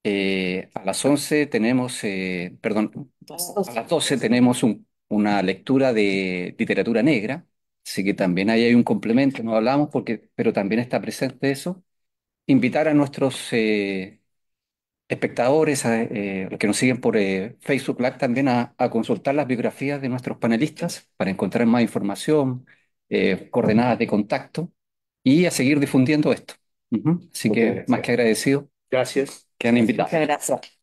A las 11 tenemos, perdón, a las 12 tenemos una lectura de literatura negra, así que también ahí hay un complemento, no hablamos porque, pero también está presente eso. Invitar a nuestros espectadores, los que nos siguen por Facebook Live, también a consultar las biografías de nuestros panelistas para encontrar más información, coordenadas de contacto y a seguir difundiendo esto. Ujú. Así que más que agradecido Gracias. que han invitado. Muchas gracias.